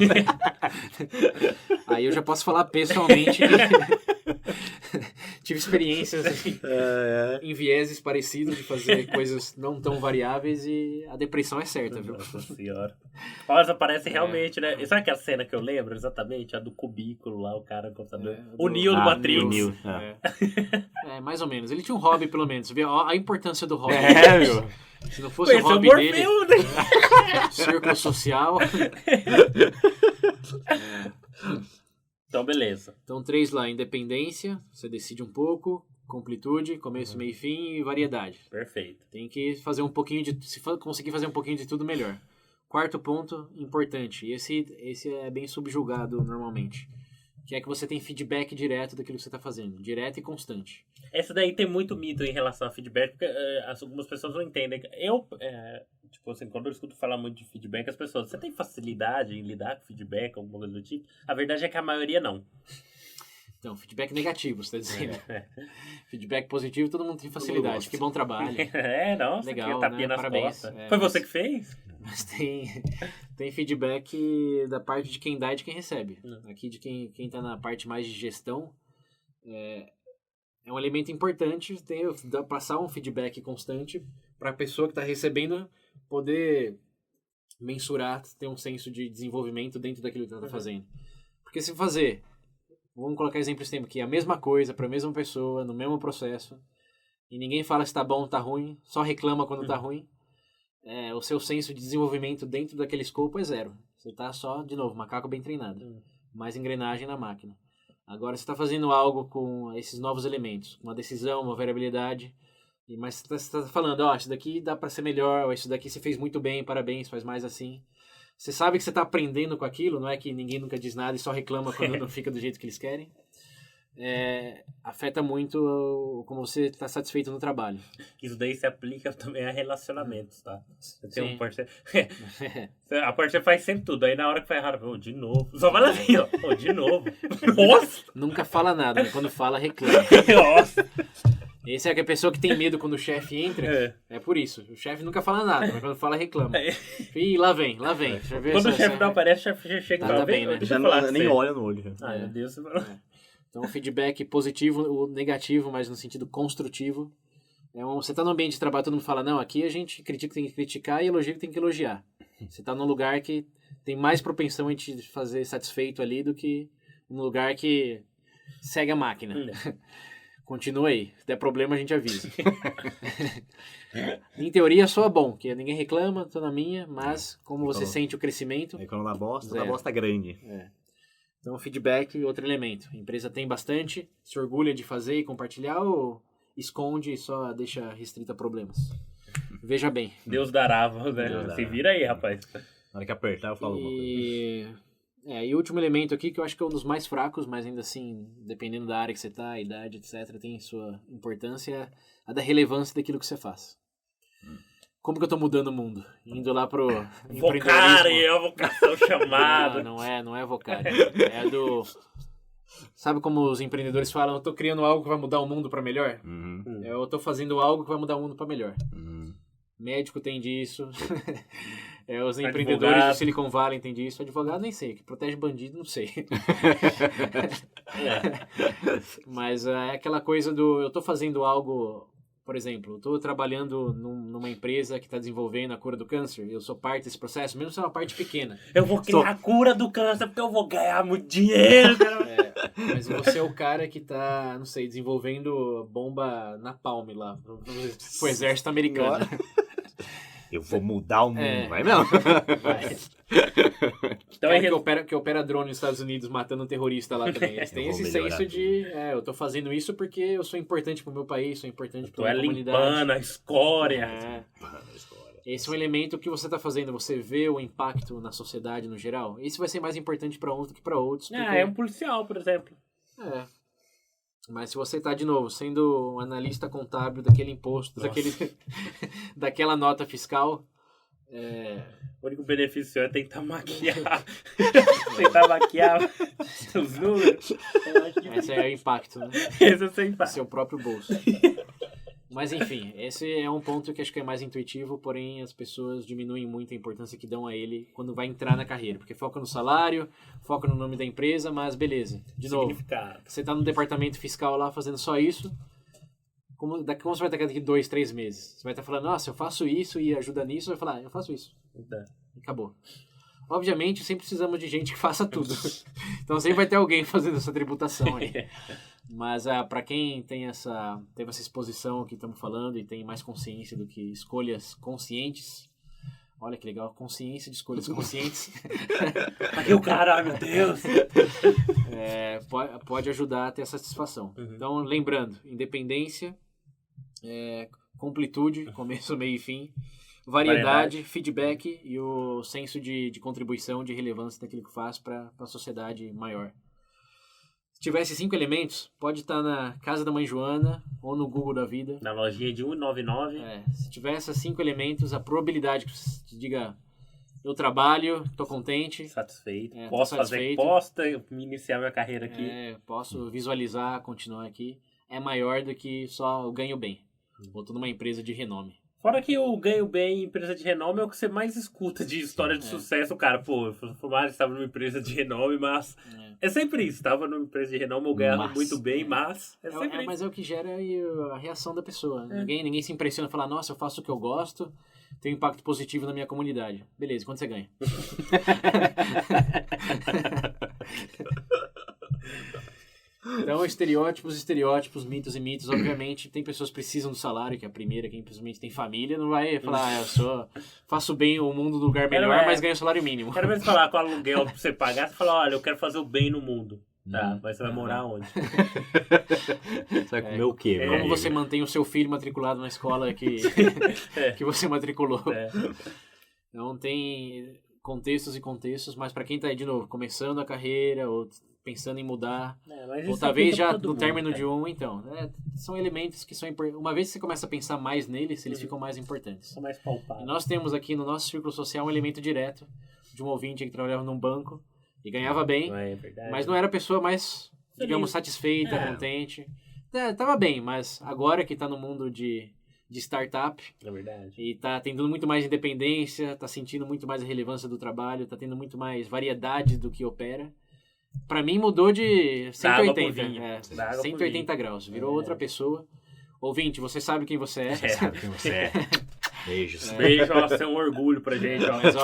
Aí eu já posso falar pessoalmente que tive experiências em vieses parecidos de fazer coisas não tão variáveis e a depressão é certa, viu? Nossa senhora. Olha, parece realmente, né? Sabe aquela cena que eu lembro exatamente? A do cubículo lá, o cara no computador. O Neo do Matrix. Neo. Mais ou menos. Ele tinha um hobby, pelo menos. Você vê a importância do hobby. Meu. Se não fosse o hobby dele, círculo social... Então, beleza. Então, 3 lá, independência, você decide um pouco, completude, começo, meio e fim e variedade. Perfeito. Tem que fazer um pouquinho de... Se conseguir fazer um pouquinho de tudo, melhor. Quarto ponto, importante, e esse é bem subjugado normalmente, que é que você tem feedback direto daquilo que você está fazendo, direto e constante. Essa daí tem muito mito em relação a feedback, porque algumas pessoas não entendem. Tipo assim, quando eu escuto falar muito de feedback, as pessoas, você tem facilidade em lidar com feedback, alguma coisa do tipo? A verdade é que a maioria não. Então, feedback negativo, você está dizendo. Feedback positivo, todo mundo tem facilidade. Que bom trabalho. Nossa, legal, que tapinha né? nas Parabéns. costas. Foi você que fez? Mas tem feedback da parte de quem dá e de quem recebe. Aqui de quem está na parte mais de gestão, é um elemento importante passar um feedback constante para a pessoa que está recebendo poder mensurar, ter um senso de desenvolvimento dentro daquilo que você está fazendo. Porque se fazer, vamos colocar exemplo esse tempo aqui, a mesma coisa para a mesma pessoa, no mesmo processo, e ninguém fala se tá bom ou tá ruim, só reclama quando tá ruim, o seu senso de desenvolvimento dentro daquele escopo é zero. Você tá só, de novo, macaco bem treinado. Mais engrenagem na máquina. Agora você está fazendo algo com esses novos elementos, uma decisão, uma variabilidade, mas você está falando, isso daqui dá para ser melhor, ou isso daqui você fez muito bem, parabéns, faz mais assim. Você sabe que você está aprendendo com aquilo, não é que ninguém nunca diz nada e só reclama quando não fica do jeito que eles querem. Afeta muito como você está satisfeito no trabalho. Isso daí se aplica também a relacionamentos, tá? Você tem Sim. um parceiro... A parceira faz sempre tudo, aí na hora que faz errado, de novo. Só fala assim, ó, de novo. Nossa! Nunca fala nada, mas quando fala, reclama. Nossa! Esse é a pessoa que tem medo quando o chefe entra. É por isso. O chefe nunca fala nada, mas quando fala, reclama. Ih, lá vem. Deixa eu ver Quando o chefe não aparece, o chefe já chega e Tá fala, bem, né? Deixa eu Já falar nem sério. olha no olho. Ai, meu Deus. Então, o feedback positivo, o negativo, mas no sentido construtivo. Você tá num ambiente de trabalho, todo mundo fala, não, aqui a gente critica que tem que criticar e elogia que tem que elogiar. Você tá num lugar que tem mais propensão a gente fazer satisfeito ali do que um lugar que segue a máquina. Continua aí. Se der problema, a gente avisa. Em teoria, soa bom, que ninguém reclama, tô na minha, mas como você sente o crescimento... Aí quando dá bosta, Zero. dá bosta grande. Então, feedback, outro elemento. A empresa tem bastante, se orgulha de fazer e compartilhar ou esconde e só deixa restrito a problemas? Veja bem. Deus dará, né? Deus dará. Se vira aí, rapaz. Na hora que apertar, eu falo alguma coisa. E o último elemento aqui, que eu acho que é um dos mais fracos, mas ainda assim, dependendo da área que você está, a idade, etc., tem sua importância, a da relevância daquilo que você faz. Como que eu tô mudando o mundo? Indo lá pro Vocário, é a vocação chamada. Não é vocário. É do... Sabe como os empreendedores falam, eu tô criando algo que vai mudar o mundo para melhor? Eu tô fazendo algo que vai mudar o mundo para melhor. Médico tem disso. Os empreendedores do Silicon Valley entendem disso. Advogado nem sei. Que protege bandido, não sei. Mas é aquela coisa do... Eu tô fazendo algo... Por exemplo, eu tô trabalhando numa empresa que está desenvolvendo a cura do câncer. Eu sou parte desse processo, mesmo sendo uma parte pequena. Eu vou criar a cura do câncer porque eu vou ganhar muito dinheiro, cara. Mas você é o cara que tá, não sei, desenvolvendo bomba napalm lá pro exército americano. Eu vou mudar o mundo, vai não? Vai. Então, Que opera drone nos Estados Unidos matando um terrorista lá também. Eles têm Eu vou esse melhorar senso de... eu tô fazendo isso porque eu sou importante pro meu país, sou importante tu pra é minha comunidade. limpando a escória. Esse é um elemento que você tá fazendo, você vê o impacto na sociedade no geral. Isso vai ser mais importante pra uns do que pra outros. Porque... É um policial, por exemplo. Mas se você tá, de novo, sendo um analista contábil daquele imposto, daquela nota fiscal... O único benefício é tentar maquiar. Tentar maquiar os números. Esse é o impacto, né? Esse é o seu impacto. Seu próprio bolso. Mas enfim, esse é um ponto que acho que é mais intuitivo, porém as pessoas diminuem muito a importância que dão a ele quando vai entrar na carreira. Porque foca no salário, foca no nome da empresa, mas beleza. De novo, você tá no departamento fiscal lá fazendo só isso. Como você vai estar daqui 2, 3 meses? Você vai estar falando, nossa, eu faço isso e ajuda nisso. Você vai falar, eu faço isso. Acabou. Obviamente, sempre precisamos de gente que faça tudo. Então sempre vai ter alguém fazendo essa tributação aí. Mas para quem teve essa exposição que estamos falando e tem mais consciência do que escolhas conscientes, olha que legal, consciência de escolhas conscientes. Aqui o cara, meu Deus! Pode ajudar a ter essa satisfação. Então, lembrando, independência, completude, começo, meio e fim, variedade, feedback e o senso de contribuição, de relevância daquilo que faz para a sociedade maior. Se tivesse 5 elementos, pode estar na casa da mãe Joana ou no Google da vida. Na lojinha de 1,99. Se tiver esses 5 elementos, a probabilidade que você diga, eu trabalho, tô contente. Satisfeito. Tô Posso satisfeito. fazer posta, iniciar minha carreira aqui. Posso visualizar, continuar aqui. É maior do que só eu ganho bem. Ou tô numa empresa de renome. Fora que o ganho bem em empresa de renome é o que você mais escuta de história de sucesso. O cara, pô, eu estava numa empresa de renome, mas... É sempre isso. Estava numa empresa de renome, eu ganhava muito bem, mas... É sempre isso. Mas é o que gera aí a reação da pessoa. Ninguém se impressiona e fala, nossa, eu faço o que eu gosto, tem um impacto positivo na minha comunidade. Beleza, quanto você ganha? Então, estereótipos, mitos e mitos. Obviamente, tem pessoas que precisam do salário, que é a primeira, quem simplesmente tem família, não vai falar, faço bem o mundo do lugar melhor, mas ganho salário mínimo. Quero mesmo falar com o aluguel pra você pagar, você fala, olha, eu quero fazer o bem no mundo. Tá, mas você vai morar onde? Você vai comer o quê? Como você mantém o seu filho matriculado na escola que você matriculou? Então, tem contextos e contextos, mas para quem tá aí, de novo, começando a carreira, ou pensando em mudar, ou talvez já no término de então. São elementos que são importantes. Uma vez que você começa a pensar mais neles, eles ficam mais importantes. São mais palpáveis. E nós temos aqui no nosso círculo social um elemento direto de um ouvinte que trabalhava num banco e ganhava bem, mas não era a pessoa mais, digamos, satisfeita, contente. Tava bem, mas agora que tá no mundo de startup, e tá tendo muito mais independência, tá sentindo muito mais a relevância do trabalho, tá tendo muito mais variedade do que opera. Pra mim mudou de 180 graus, virou outra pessoa. Ouvinte, você sabe quem você é. Sabe quem você é. Beijos. Beijo, você é um orgulho pra gente. Mas,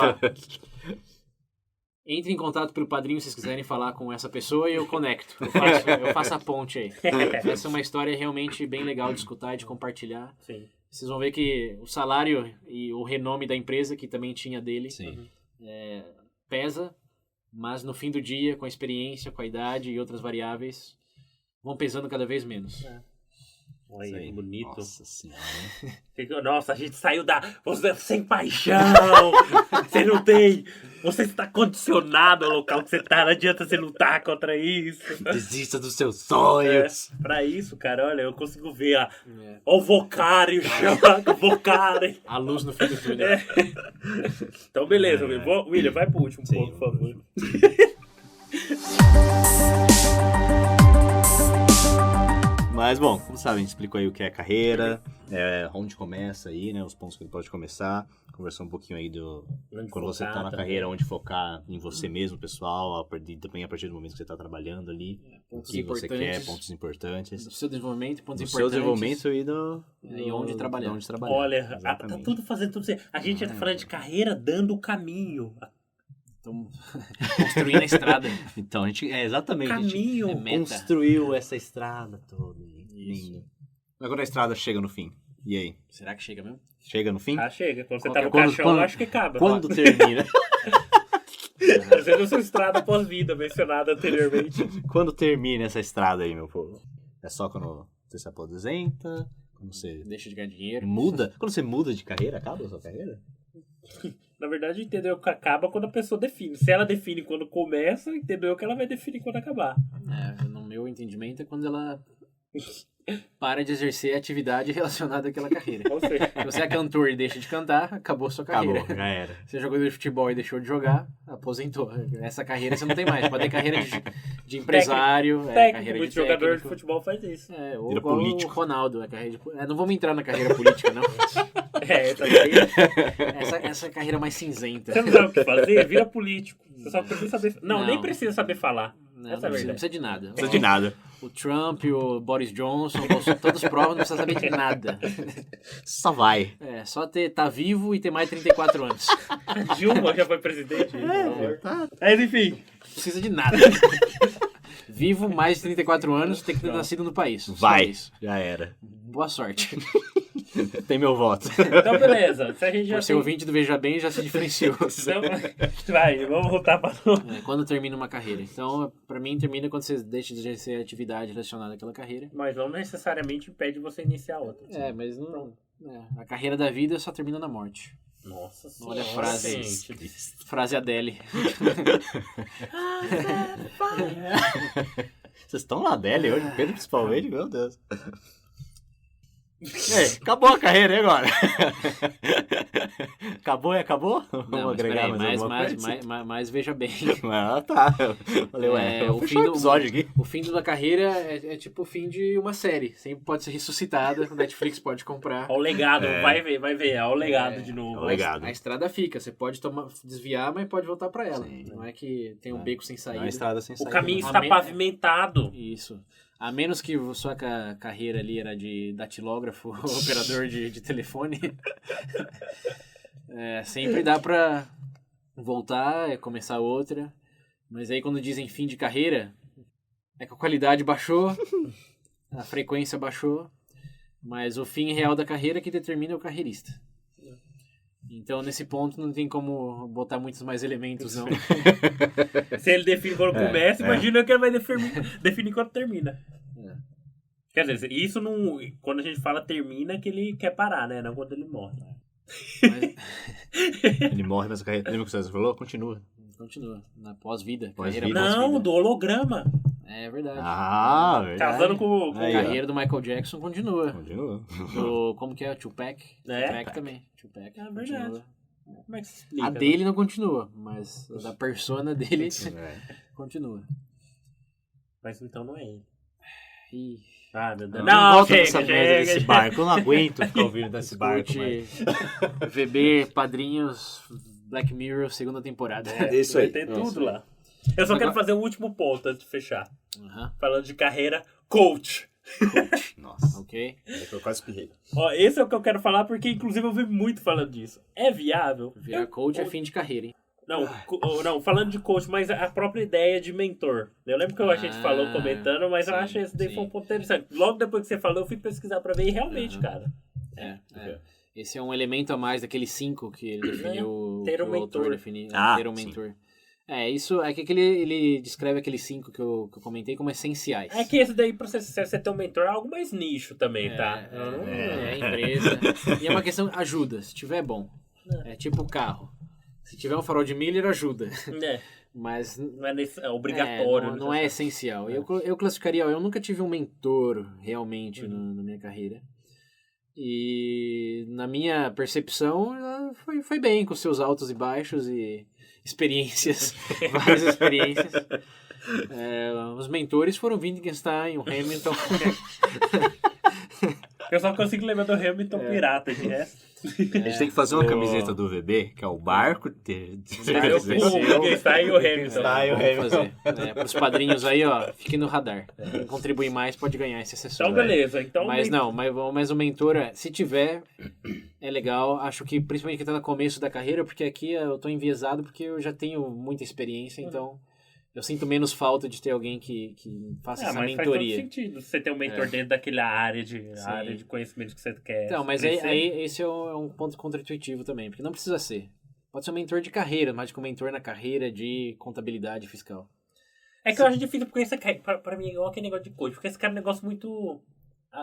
entre em contato pelo Padrinho se vocês quiserem falar com essa pessoa e eu conecto. Eu faço a ponte aí. Essa é uma história realmente bem legal de escutar e de compartilhar. Sim. Vocês vão ver que o salário e o renome da empresa, que também tinha dele, pesa, mas no fim do dia, com a experiência, com a idade e outras variáveis, vão pesando cada vez menos. Olha aí, bonito. Nossa senhora. Nossa, a gente saiu Você sem paixão. Você não tem... Você está condicionado ao local que você está. Não adianta você lutar contra isso. Desista dos seus sonhos. Pra isso, cara, olha, eu consigo ver o Vocari, o Vocari. A luz no fim do túnel. Então, beleza, William, vai pro último ponto, por favor. Mas, bom, como sabem, a gente explicou aí o que é carreira, onde começa aí, né, os pontos que ele pode começar, conversou um pouquinho aí quando você tá na carreira, onde focar em você mesmo, pessoal, também a partir do momento que você tá trabalhando ali, o que você quer, pontos importantes. Do seu desenvolvimento, pontos importantes. Do seu desenvolvimento e onde trabalhar. Olha, tá tudo fazendo tudo certo. A gente tá falando de carreira dando o caminho. Estamos construindo a estrada. Então, a gente, exatamente, caminho, a gente construiu essa estrada toda. Lindo. Agora a estrada chega no fim. E aí? Será que chega mesmo? Chega no fim? Chega. Quando você tá no caixão, eu acho que acaba. Quando termina? Fazendo a sua estrada pós-vida, mencionada anteriormente. Quando termina essa estrada aí, meu povo? É só quando você se aposenta? Quando você deixa de ganhar dinheiro? Muda? Quando você muda de carreira, acaba a sua carreira? Na verdade, entendeu que acaba quando a pessoa define. Se ela define quando começa, entendeu que ela vai definir quando acabar. No meu entendimento, é quando ela para de exercer a atividade relacionada àquela carreira. Se você é cantor e deixa de cantar, acabou sua carreira. Acabou, já era. Você é jogador de futebol e deixou de jogar, aposentou. Essa carreira você não tem mais. Pode ter carreira de empresário, carreira de jogador de futebol faz isso. Ou igual político. O Ronaldo, a carreira de... não vamos entrar na carreira política, não. Essa carreira mais cinzenta. Você não sabe o que fazer? Vira político. Você só precisa saber... Não, nem precisa saber falar. Não precisa de nada. Não precisa de nada. O Trump, o Boris Johnson, todos provam, não precisa saber de nada. Só vai. Só tá vivo e ter mais de 34 anos. A Dilma já foi presidente. Mas enfim. Não precisa de nada. Vivo, mais de 34 anos, tem que ter nascido no país. Vai, já era. Boa sorte. Tem meu voto. Então, beleza. Se a gente já ser ouvinte do Veja Bem, já se diferenciou. Então, vamos voltar para... quando termina uma carreira. Então, pra mim, termina quando você deixa de exercer a atividade relacionada àquela carreira. Mas não necessariamente impede você iniciar outra. Mas não... a carreira da vida só termina na morte. Nossa senhora. Olha a frase Adele. Vocês estão na Adele hoje, Pedro principalmente, meu Deus. Acabou a carreira, e agora? Acabou e acabou? Não, Vamos mas agregar peraí, mais alguma coisa? mas veja bem. Ah, tá. Falei, O fechou o episódio aqui. O fim da carreira é tipo o fim de uma série. Sempre pode ser ressuscitada. O Netflix pode comprar. Olha o legado, vai ver. Olha o legado de É novo. o legado. A estrada fica. Você pode desviar, mas pode voltar pra ela. Sim. Não é que tem um beco sem Não é saída. uma estrada sem O saída. caminho A está me- pavimentado. Isso. A menos que sua carreira ali era de datilógrafo, operador de telefone. Sempre dá pra voltar, começar outra. Mas aí quando dizem fim de carreira, é que a qualidade baixou, a frequência baixou, mas o fim real da carreira que determina o carreirista. Então nesse ponto não tem como botar muitos mais elementos, não. Se ele define quando começa, imagina que ele vai definir quando termina. Quer dizer, isso não. Quando a gente fala termina, é que ele quer parar, né? Não quando ele morre. Mas Ele morre, mas a carreira... Lembra o que o César falou? Continua. continua, na pós-vida. Pós-vida. Carreira Não, pós-vida. do holograma. É verdade. Ah, verdade. Casando com. Aí, A ó. carreira do Michael Jackson continua. Continua. Como que é? Tupac? É? Tupac também. Tupac. É verdade. continua. Como é que se explica? A dele não continua, mas a da persona dele É. continua. Mas então não é ele. Ih, Ah, meu Deus. Não, Não, volta chega, nessa merda desse chega. barco. Eu não aguento ficar ouvindo desse barco. curte Mas... VB, Padrinhos, Black Mirror, segunda temporada. Isso aí. Vai ter tudo lá. Eu só quero fazer um último ponto antes de fechar. Aham, Falando de carreira, coach. Nossa. ok. Eu quase espirrei. Ó, esse é o que eu quero falar porque, inclusive, eu vi muito falando disso. É viável? Virar coach é fim de carreira, hein? Não, falando de coach, mas a própria ideia de mentor. Eu lembro que a gente falou comentando, mas eu sim, acho que esse daí sim. foi um ponto interessante. Logo depois que você falou, eu fui pesquisar pra ver e realmente, cara. Esse é um elemento a mais daqueles 5 que ele definiu. ter um que o autor mentor. definiu, Ah, ter um sim. mentor. Isso é que ele descreve aqueles 5 que eu comentei como essenciais. É que esse daí, pra você ter um mentor, é algo mais nicho também, tá? Empresa. E é uma questão, ajuda, se tiver bom. É tipo carro. Se tiver um farol de Miller, ajuda. É, Mas não é obrigatório. não é essencial. Eu classificaria, eu nunca tive um mentor realmente na minha carreira. E na minha percepção, ela foi bem, com seus altos e baixos e experiências, várias experiências. Os mentores foram Wittgenstein, o Hamilton. Eu só consigo lembrar do Hamilton pirata, de resto. A gente tem que fazer uma camiseta do VB, que é o barco. O Wittgenstein e o Hamilton. Vamos fazer. Para os padrinhos aí, ó, fiquem no radar. Quem contribuir mais pode ganhar esse acessório. Então, beleza. Então, Mas o mentor, se tiver, é legal. Acho que principalmente quem tá no começo da carreira, porque aqui eu tô enviesado porque eu já tenho muita experiência, então eu sinto menos falta de ter alguém que faça essa mas mentoria. faz todo sentido você ter um mentor dentro daquela área de conhecimento que você quer. Então, mas crescer. aí esse é um ponto contra-intuitivo também, porque não precisa ser. Pode ser um mentor de carreira, mas com um mentor na carreira de contabilidade fiscal. É que eu acho difícil, porque esse cara, pra mim, é igual aquele negócio de coach, porque esse cara é um negócio muito...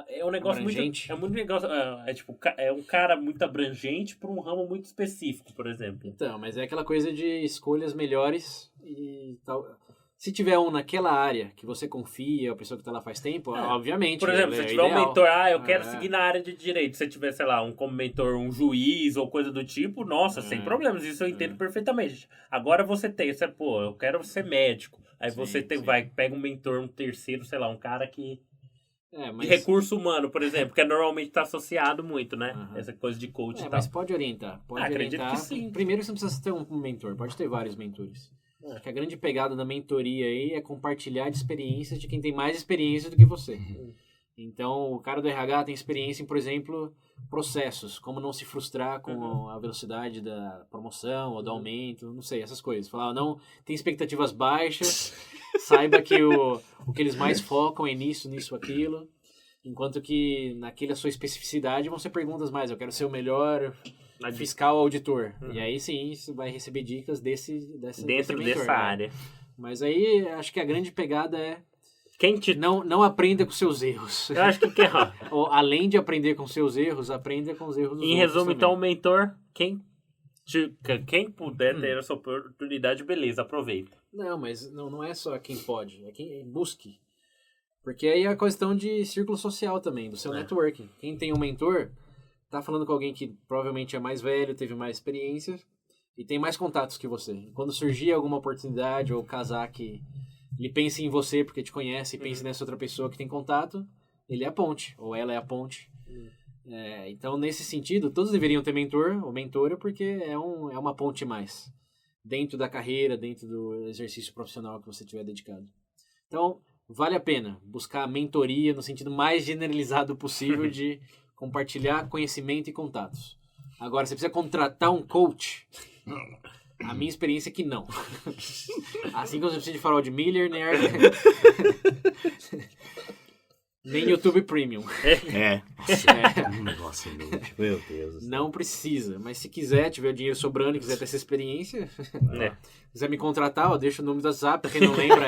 É um negócio Abrangente. muito... É muito negócio... É um cara muito abrangente para um ramo muito específico, por exemplo. Então, mas é aquela coisa de escolhas melhores e tal. Se tiver um naquela área que você confia, a pessoa que tá lá faz tempo, obviamente. Por exemplo, se tiver um mentor, eu quero seguir na área de direito. Se tiver, sei lá, como mentor, um juiz ou coisa do tipo, nossa, sem problemas, isso eu entendo perfeitamente. Agora você tem, eu quero ser médico. Aí você pega um mentor, um terceiro, sei lá, um cara que... De recurso humano, por exemplo, que normalmente está associado muito, né? Essa coisa de coach e tal. Mas pode orientar. Acredito que sim. Primeiro você não precisa ter um mentor, pode ter vários mentores. Acho que a grande pegada da mentoria aí é compartilhar de experiências de quem tem mais experiência do que você. Então, o cara do RH tem experiência em, por exemplo, processos, como não se frustrar com a velocidade da promoção ou do aumento, não sei, essas coisas. Falar, não, tem expectativas baixas, saiba que o que eles mais focam é nisso, aquilo, enquanto que naquela sua especificidade vão ser perguntas mais, eu quero ser o melhor fiscal auditor. E aí sim, você vai receber dicas dentro dessa mentor, área. Mas aí, acho que a grande pegada é não aprenda com seus erros. Eu acho que Ou, além de aprender com seus erros, aprenda com os erros dos outros. Em resumo, também. então, o mentor, quem puder ter essa oportunidade, beleza, aproveita. Não, mas não é só quem pode, é quem busque. Porque aí é a questão de círculo social também, do seu networking. Quem tem um mentor tá falando com alguém que provavelmente é mais velho, teve mais experiência e tem mais contatos que você. Quando surgir alguma oportunidade ou casar que ele pense em você porque te conhece e pense nessa outra pessoa que tem contato, ele é a ponte, ou ela é a ponte. Então, nesse sentido, todos deveriam ter mentor ou mentora porque é uma ponte mais dentro da carreira, dentro do exercício profissional que você tiver dedicado. Então, vale a pena buscar mentoria no sentido mais generalizado possível de compartilhar conhecimento e contatos. Agora, você precisa contratar um coach? A minha experiência é que não. Assim como você precisa de farol de Miller, nem YouTube Premium. Um negócio inútil. Meu Deus. Não precisa. Mas se quiser, tiver dinheiro sobrando e quiser ter essa experiência, quiser me contratar, ó, deixa o número do WhatsApp, pra quem não lembra,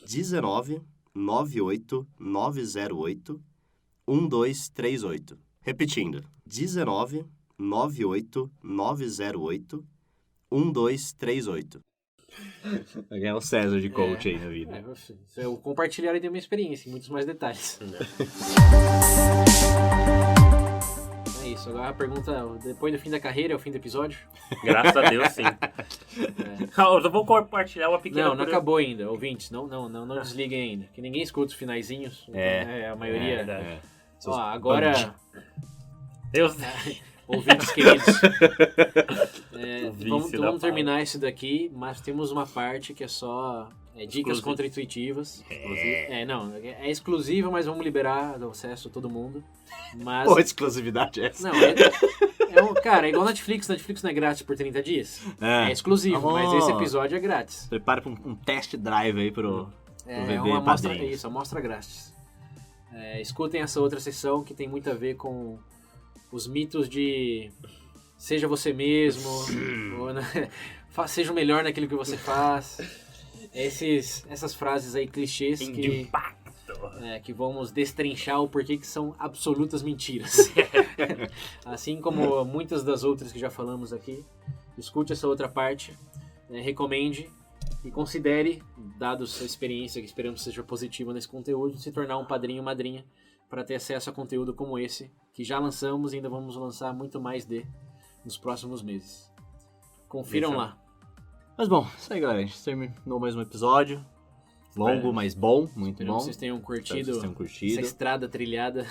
19 98 908 1238. Repetindo, 19 98 908 1238. Vai ganhar o César de coach aí na vida. Eu compartilharei da minha experiência em muitos mais detalhes. É isso. Agora a pergunta, depois do fim da carreira, é o fim do episódio? Graças a Deus, sim. Eu vou compartilhar uma pequena... Não acabou ainda, ouvintes. Não desliguem ainda. Que ninguém escuta os finaizinhos. A maioria... Ó, agora... Ouvintes queridos, vamos terminar isso daqui, mas temos uma parte que é só dicas contraintuitivas. É exclusiva, mas vamos liberar o acesso a todo mundo. Mas... Pô, exclusividade é essa? Não, cara, é igual Netflix não é grátis por 30 dias. É exclusivo, mas esse episódio é grátis. Prepare para um test drive aí pro VB uma amostra, Padrinhos. isso, amostra grátis. Escutem essa outra sessão que tem muito a ver com os mitos de seja você mesmo, ou, né, seja o melhor naquilo que você faz. Essas frases aí, clichês que vamos destrinchar o porquê que são absolutas mentiras. Assim como muitas das outras que já falamos aqui. Escute essa outra parte, recomende e considere, dado sua experiência, que esperamos seja positiva nesse conteúdo, se tornar um padrinho ou madrinha para ter acesso a conteúdo como esse, que já lançamos e ainda vamos lançar muito mais nos próximos meses. Confiram lá. Mas bom, isso aí, galera. A gente terminou mais um episódio. Longo, mas bom. Muito Esperamos bom. que vocês tenham curtido essa estrada trilhada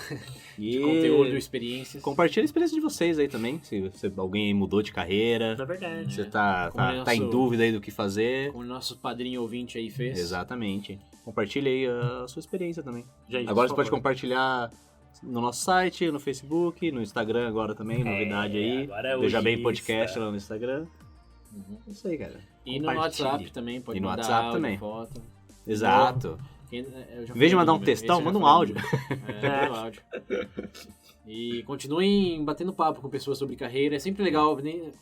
de conteúdo e experiências. Compartilha a experiência de vocês aí também. Se alguém mudou de carreira. É verdade. Você tá em dúvida aí do que fazer. Como o nosso padrinho ouvinte aí fez. Exatamente. Compartilha aí a sua experiência também. Gente, agora você pode compartilhar no nosso site, no Facebook, no Instagram agora também. Novidade aí. Veja Bem Podcast lá no Instagram. É isso aí, cara. E no WhatsApp também. Pode mandar WhatsApp áudio, também. Foto. Exato. Em vez de mandar um textão, manda um áudio. Manda um áudio. E continuem batendo papo com pessoas sobre carreira. É sempre legal.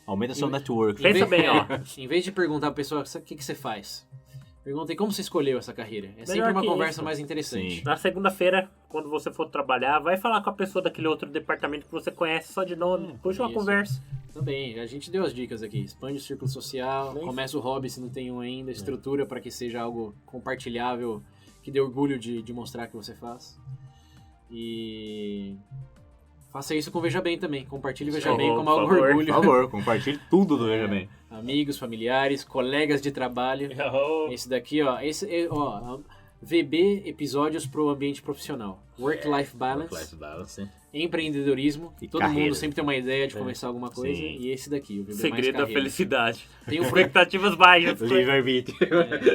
Aumenta seu network. Pensa bem, ó. Em vez de perguntar pra pessoa o que você faz, perguntem como você escolheu essa carreira. É sempre uma conversa mais interessante. Sim. Na segunda-feira, quando você for trabalhar, vai falar com a pessoa daquele outro departamento que você conhece só de nome. Puxa uma conversa. Também, a gente deu as dicas aqui. Expande o círculo social, começa o hobby se não tem um ainda, estrutura para que seja algo compartilhável, que dê orgulho de mostrar que você faz. E faça isso com o Veja Bem também. Compartilhe o Veja Bem com algo orgulho. Por favor, compartilhe tudo do Veja Bem. Amigos, familiares, colegas de trabalho. Esse daqui, ó. VB episódios pro ambiente profissional. Work-life balance. Empreendedorismo. E todo carreira. mundo sempre tem uma ideia de começar alguma coisa. Sim. E esse daqui, o VB Segredo da felicidade. Tem o Expectativas baixas. Livre-arbítrio.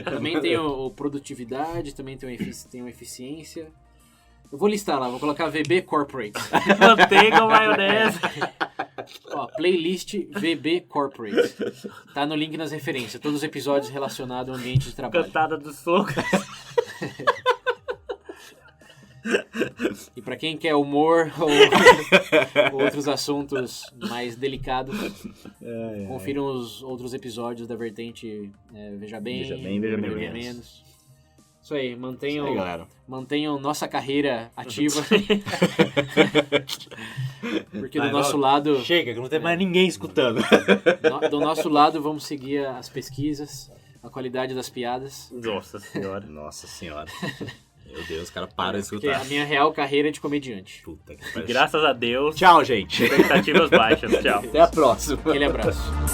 também tem o produtividade, também tem o eficiência. Eu vou listar lá, vou colocar VB Corporate. Manteiga ou maionese. Ó, playlist VB Corporate. Tá no link nas referências. Todos os episódios relacionados ao ambiente de trabalho. Cantada do soco. E pra quem quer humor ou outros assuntos mais delicados, confiram os outros episódios da vertente Veja Bem, Veja Bem Menos. Isso aí, mantenham, galera. mantenham nossa carreira ativa. Porque do nosso lado... Chega, que não tem mais ninguém escutando. Do nosso lado, vamos seguir as pesquisas, a qualidade das piadas. Nossa senhora. Nossa senhora. Meu Deus, o cara para de Porque escutar. a minha real carreira é de comediante. Puta que pariu. Graças a Deus, Tchau, gente. expectativas baixas. Tchau. Até a próxima. Aquele abraço.